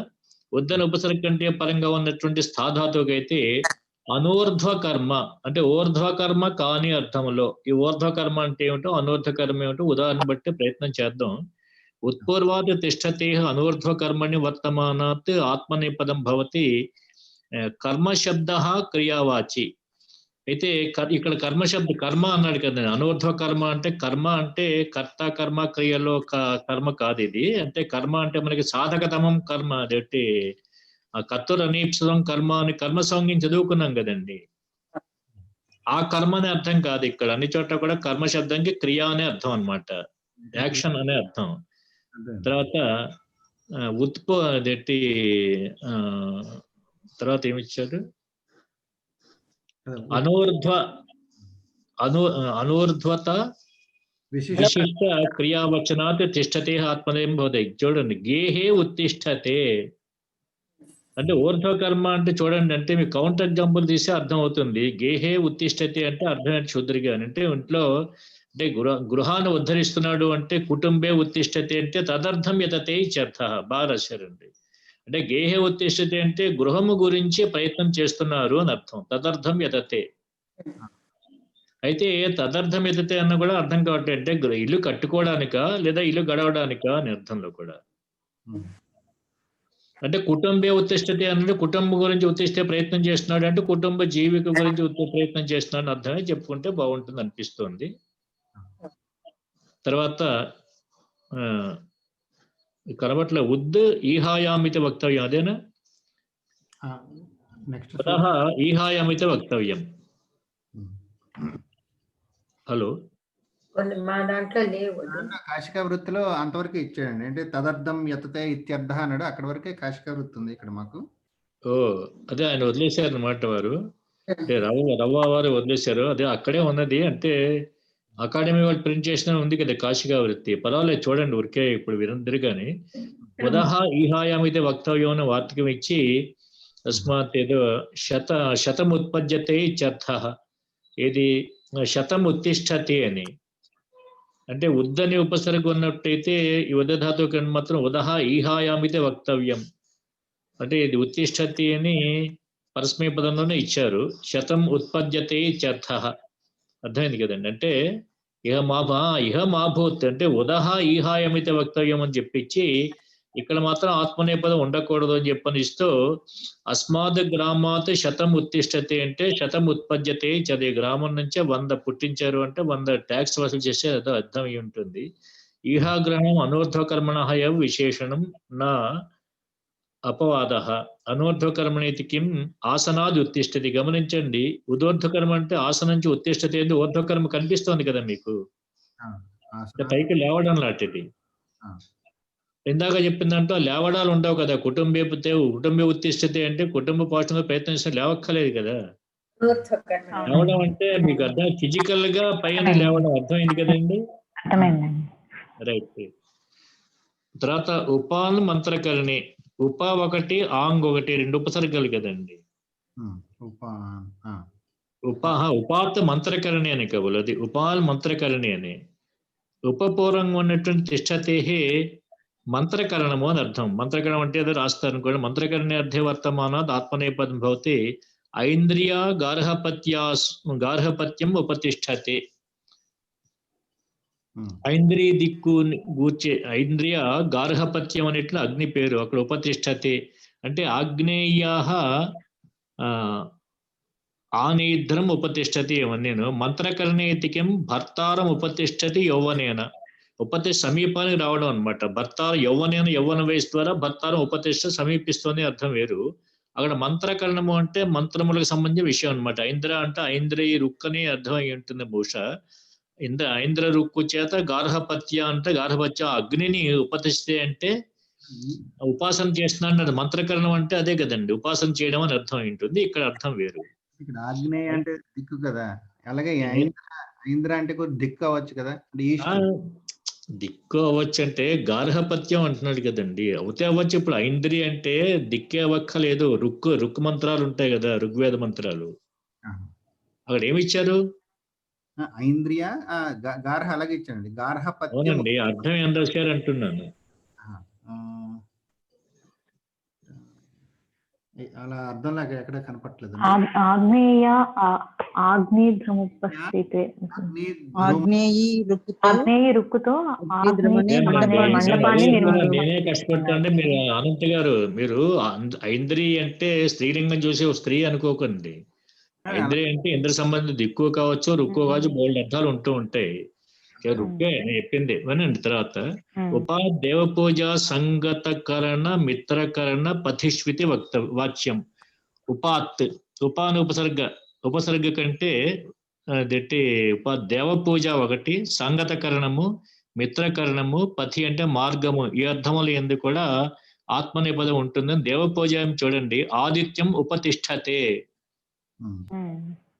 S3: ఉద్దని ఉపసర్గ కంటే పరంగా ఉన్నటువంటి స్థాధాతుకైతే అనూర్ధ్వ కర్మ అంటే ఊర్ధ్వ కర్మ కాని అర్థంలో ఈ ఊర్ధ్వ కర్మ అంటే ఏమిటో అనూర్ధ్వ కర్మ ఏమిటో ఉదాహరణ బట్టి ప్రయత్నం చేద్దాం. ఉత్పూర్వాత్ తిష్టతే అనూర్ధ్వ కర్మణి వర్తమానాత్ ఆత్మనేపదం భవతి కర్మశబ్ద క్రియావాచి. అయితే ఇక్కడ కర్మ అన్నాడు కదండి. అనూర్ధ్వ కర్మ అంటే కర్మ అంటే కర్త కర్మ క్రియలో కర్మ కాదు ఇది. అంటే కర్మ అంటే మనకి సాధకతమం కర్మ, అదేంటి కర్తృ అనీప్సం కర్మ అని కర్మ సంజ్ఞం చదువుకున్నాం కదండి. ఆ కర్మ అనే అర్థం కాదు ఇక్కడ. అన్ని చోట్ల కూడా కర్మ శబ్దానికి క్రియ అనే అర్థం అనమాట, యాక్షన్ అనే అర్థం. తర్వాత అదేంటి తర్వాత ఏమిచ్చాడు, అనూర్ధ్వత విశిష్ట క్రియావచనాత్ తిష్టతే ఆత్మనేం భవతి. చూడండి, గేహే ఉత్తిష్టతే అంటే ఊర్ధ్వ కర్మ అంటే చూడండి, అంటే మీకు కౌంటర్ ఎగ్జాంపుల్ తీస్తే అర్థం అవుతుంది. గేహే ఉత్తిష్టతే అంటే అర్థం ఏంటి శూద్రుగా అంటే ఇంట్లో అంటే గృహాన్ని ఉద్ధరిస్తున్నాడు అంటే కుటుంబే ఉత్తిష్టతే అంటే తదర్థం యతతే ఇత్యర్థ. బాగా రాశారండి. అంటే గేహే ఉత్తిష్టతే అంటే గృహము గురించి ప్రయత్నం చేస్తున్నారు అని అర్థం. తదర్థం యతతే అయితే తదర్థం యతతే అన్న కూడా అర్థం కావట్లేదు. అంటే ఇల్లు కట్టుకోవడానికా లేదా ఇల్లు గడవడానికా అని అర్థంలో కూడా. అంటే కుటుంబే ఉత్తిష్టతే అంటే కుటుంబం గురించి ఉత్తిష్టే ప్రయత్నం చేస్తున్నాడు అంటే కుటుంబ జీవిక గురించి ప్రయత్నం చేస్తున్నాడు అర్థమే చెప్పుకుంటే బాగుంటుంది అనిపిస్తుంది. తర్వాత కరబట్ల ఉద్ ఈహాయామితి వక్తవ్యం అదేనా?
S1: నెక్స్ట్
S3: పునః ఈహాయామితి వక్తవ్యం. హలో,
S8: కొన్ని మా దాంట్లో లేవు.
S1: కాశికా వృత్తిలో అంతవరకు ఇచ్చాడండి. అంటే తదర్థం యతతే ఇత్యర్థ అన్నాడు, అక్కడ వరకే కాశికా వృత్తి ఉంది ఇక్కడ మాకు.
S3: ఓ అదే ఆయన వదిలేశారు అన్నమాట వారు, అంటే రవ్వ వారు వదిలేశారు. అదే అక్కడే ఉన్నది. అంటే అకాడమీ వాళ్ళు ప్రింట్ చేసిన ఉంది కదా కాశికా వృత్తి. పర్వాలేదు చూడండి, ఊరికే ఇప్పుడు వినందరు కానీ ఉదహ ఈహాయామితే వక్తవ్యం అనే వార్తకం ఇచ్చి తస్మాత్ ఏదో శతం ఉత్పద్యతే ఇత్యర్థ, ఏది శతం ఉత్తిష్టతి అని. అంటే ఉద్దని ఉపసర్గ ఉన్నట్టయితే ఈ ఉదధాతు మాత్రం ఉదహ ఈహాయామితే వక్తవ్యం, అంటే ఇది ఉత్తిష్టతి అని పరస్మై పదంలోనే ఇచ్చారు. శతం ఉత్పద్యతే ఇత్యర్థ, అర్థమైంది కదండి. అంటే ఇహ మాభూత్ అంటే ఉదహ ఈహాయమిత వక్తవ్యం అని చెప్పించి ఇక్కడ మాత్రం ఆత్మనేపదం ఉండకూడదు అని చెప్పనిస్తూ అస్మాత్ గ్రామాత్ శతం ఉత్తిష్టతే అంటే శతం ఉత్పద్యతే, చదివే గ్రామం నుంచే 100 పుట్టించారు అంటే 100 ట్యాక్స్ వసూలు చేస్తే అదో అర్థం అయి ఉంటుంది. ఈహాగ్రహం అనూర్ధ్వకర్మణ విశేషణం నా అపవాద అనూర్ధ్వకర్మణేతి కిం ఆసనాది ఉత్తిష్టతి. గమనించండి, ఉదోర్ధ్వకర్మ అంటే ఆసనం నుంచి ఉత్తిష్టతి అంటే ఊర్ధ్వకర్మ కనిపిస్తోంది కదా మీకు, పైకి లేవడం లాంటిది. ఇందాక చెప్పిందంటే లేవడాలు ఉండవు కదా. కుటుంబ ఉత్తిష్టతి అంటే కుటుంబ పోషణలో ప్రయత్నించడం లేవక్కలేదు కదా. లేవడం అంటే మీకు అర్థం ఫిజికల్ గా పైన లేవడం, అర్థమైంది కదండి. రైట్. తర్వాత ఉపాన్ మంత్రకరణి, ఉప ఒకటి ఆంగ్ ఒకటి, 2 ఉపసర్గలు కదండి. ఉపాత్ మంత్రకరణి అని కబులు, అది ఉపాల్ మంత్రకరణి అని. ఉపపూర్వంగా ఉన్నటువంటి తిష్టతే మంత్రకరణము అని అర్థం. మంత్రకరణం అంటే ఏదో రాస్తారు అనుకోండి. మంత్రకరణి అర్థే వర్తమానాత్ ఆత్మనేపథ్యం భవతి ఐంద్రియ గార్హపత్యం ఉపతిష్టతే. ఐంద్రియ దిక్కు గూర్చే ఐంద్రియ గార్హపత్యం అనేట్లు అగ్ని పేరు, అక్కడ ఉపతిష్టతే అంటే ఆగ్నేయ ఆనేధ్రం ఉపతిష్టతి ఏమన్నాను. మంత్రకరణేతికం భర్తారం ఉపతిష్టతి యౌవనేన, సమీపానికి రావడం అనమాట. భర్తారం యౌవనేన, యౌవన వయసు ద్వారా భర్తారం ఉపతిష్ట సమీపిస్తుంది అర్థం వేరు. అక్కడ మంత్రకరణము అంటే మంత్రములకు సంబంధించిన విషయం అనమాట. ఐంద్ర అంటే ఐంద్రియ రుక్కని అర్థం అయి ఉంటుంది బహుశా. ఐంద్ర రుక్కు చేత గార్హపత్య అంటే గార్హపత్య అగ్నిని ఉపతిష్టే అంటే ఉపాసన చేస్తున్నాడు. మంత్రకరణం అంటే అదే కదండి, ఉపాసన చేయడం అని అర్థం ఉంటుంది. ఇక్కడ అర్థం వేరు.
S1: ఇక్కడ ఆగ్నేయ అంటే దిక్కు కదా, అలాగే ఐంద్ర అంటే కూడా దిక్కు అవ్వచ్చు కదా,
S3: దిక్కు అవ్వచ్చు అంటే గార్హపత్యం అంటున్నాడు కదండి, అవుతే అవ్వచ్చు. ఇప్పుడు ఐంద్రి అంటే దిక్కే అవ్వక్కలేదు. రుక్కు మంత్రాలు ఉంటాయి కదా, ఋగ్వేద మంత్రాలు, అక్కడ ఏమి ఇచ్చారు?
S1: ఐంద్రియ గార్హ అలాగే ఇచ్చానండి, గార్హపత్యం.
S3: అవునండి, అర్థం ఏం రాశారు అంటున్నాను.
S1: అలా అర్థం లాగా ఎక్కడ కనపట్లేదు.
S4: ఆగ్నేయ ఆగ్నేయధ్రముపస్థితే, ఆగ్నేయ రుక్కుతో మండపాన్ని
S3: నేనే కష్టపడతాంటే మీరు అనంత్ గారు, మీరు ఐంద్రి అంటే స్త్రీలింగం చూసి స్త్రీ అనుకోకండి. ఐంద్రి అంటే ఇంద్ర సంబంధిత దిక్కు కావచ్చు, రుక్కు కావచ్చు, బోల్డ్ అర్థాలు ఉంటూ ఉంటాయి. రుక్కే చెప్పింది వినండి. తర్వాత ఉపా దేవపూజ సంగతకరణ మిత్రకరణ పథిష్వితి వాచ్యం. ఉపాత్ ఉపాను ఉపసర్గ కంటే దట్టి దేవపూజ ఒకటి, సంగతకరణము, మిత్రకరణము, పథి అంటే మార్గము, ఈ అర్థములు ఎందుకు కూడా ఆత్మనేపథం ఉంటుందని దేవపూజ చూడండి. ఆదిత్యం ఉపతిష్టతే,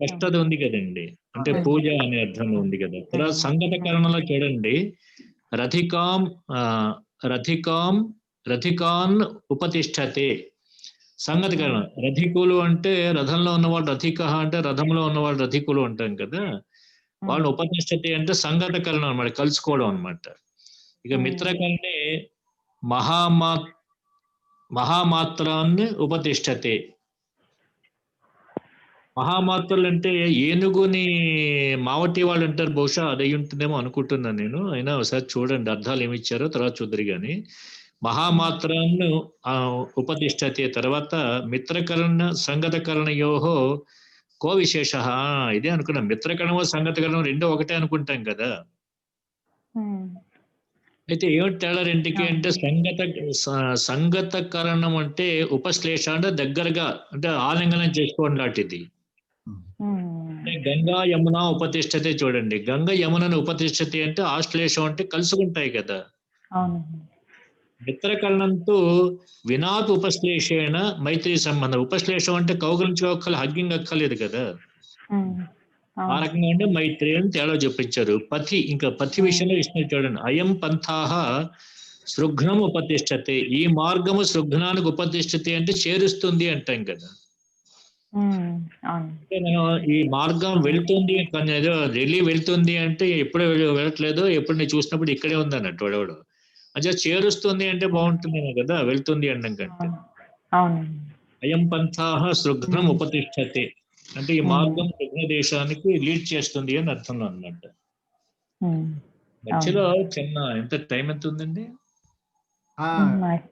S3: కష్టత ఉంది కదండి, అంటే పూజ అనే అర్థంలో ఉంది కదా. తర్వాత సంగతకరణలో చూడండి, రథికాన్ ఉపతిష్టతే. సంగతకరణ రథికులు అంటే రథంలో ఉన్నవాళ్ళు, రథిక అంటే రథంలో ఉన్నవాళ్ళు రథికులు అంటాం కదా, వాళ్ళు ఉపతిష్టతే అంటే సంగతకరణం అనమాట, కలుసుకోవడం అనమాట. ఇక మిత్రకరణే మహామాత్రాన్ని ఉపతిష్టతే. మహామాత్రలు అంటే ఏనుగుని మావటి వాళ్ళు అంటారు, బహుశా అది ఉంటుందేమో అనుకుంటున్నాను నేను. అయినా ఒకసారి చూడండి అర్థాలు ఏమి ఇచ్చారో, తర్వాత చూద్దరు కానీ. మహామాత్రాన్ని ఉపతిష్టతే. తర్వాత మిత్రకరణ సంగతకరణయోహో కో విశేష, ఇదే అనుకున్నాం. మిత్రకరణము సంగతకరణం 2 ఒకటే అనుకుంటాం కదా. అయితే ఏమిటి తేడా రెండుకి అంటే సంగత కరణం అంటే ఉపశ్లేష అంటే దగ్గరగా అంటే ఆలింగనం చేసుకోవడం లాంటిది. గంగా యమున ఉపతిష్టతే చూడండి, గంగ యమునను ఉపతిష్టతే అంటే ఆశ్లేషం అంటే కలుసుకుంటాయి కదా. మిత్రకరణంతో వినాత్ ఉపశ్లేషేణ మైత్రి సంబంధం. ఉపశ్లేషం అంటే కౌగలించుకోగల హగ్గింగ్ అక్కర్లేదు కదా, ఆ రకంగా అంటే మైత్రి అని తేడా చెప్పించారు. పథి, ఇంకా పథి విషయంలో ఇష్టం చూడండి, అయం పంథాహ సృఘ్నం ఉపతిష్టతే, ఈ మార్గము సృఘ్నానికి ఉపతిష్టతే అంటే చేరుస్తుంది అంటాం కదా. మనం ఈ మార్గం వెళ్తుంది కానీ ఏదో ఢిల్లీ వెళ్తుంది అంటే ఎప్పుడు వెళ్ళట్లేదు, ఎప్పుడు నేను చూసినప్పుడు ఇక్కడే ఉంది అన్నట్టు వాడవాడు. అదే చేరుస్తుంది అంటే బాగుంటుంది కదా, వెళ్తుంది అనడం కంటే. అయం పంథాహ సృఘ్నం ఉపతిష్టతే అంటే ఈ మార్గం సృఘ్న దేశానికి లీడ్ చేస్తుంది అని అర్థంలో అన్నట్టు. మధ్యలో చిన్న ఎంత టైం ఎంత ఉందండి?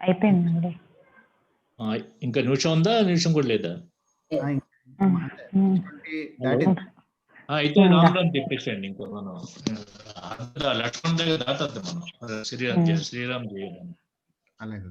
S4: అయిపోయింది.
S3: ఇంకా నిమిషం ఉందా, నిమిషం కూడా లేదా? అయితే రామ్ చెప్పేసండి. ఇంకా మనం లక్ష్మణ్ దగ్గర దాటద్దు మనం, శ్రీరామ్ చేయాలి.
S4: అలాగే.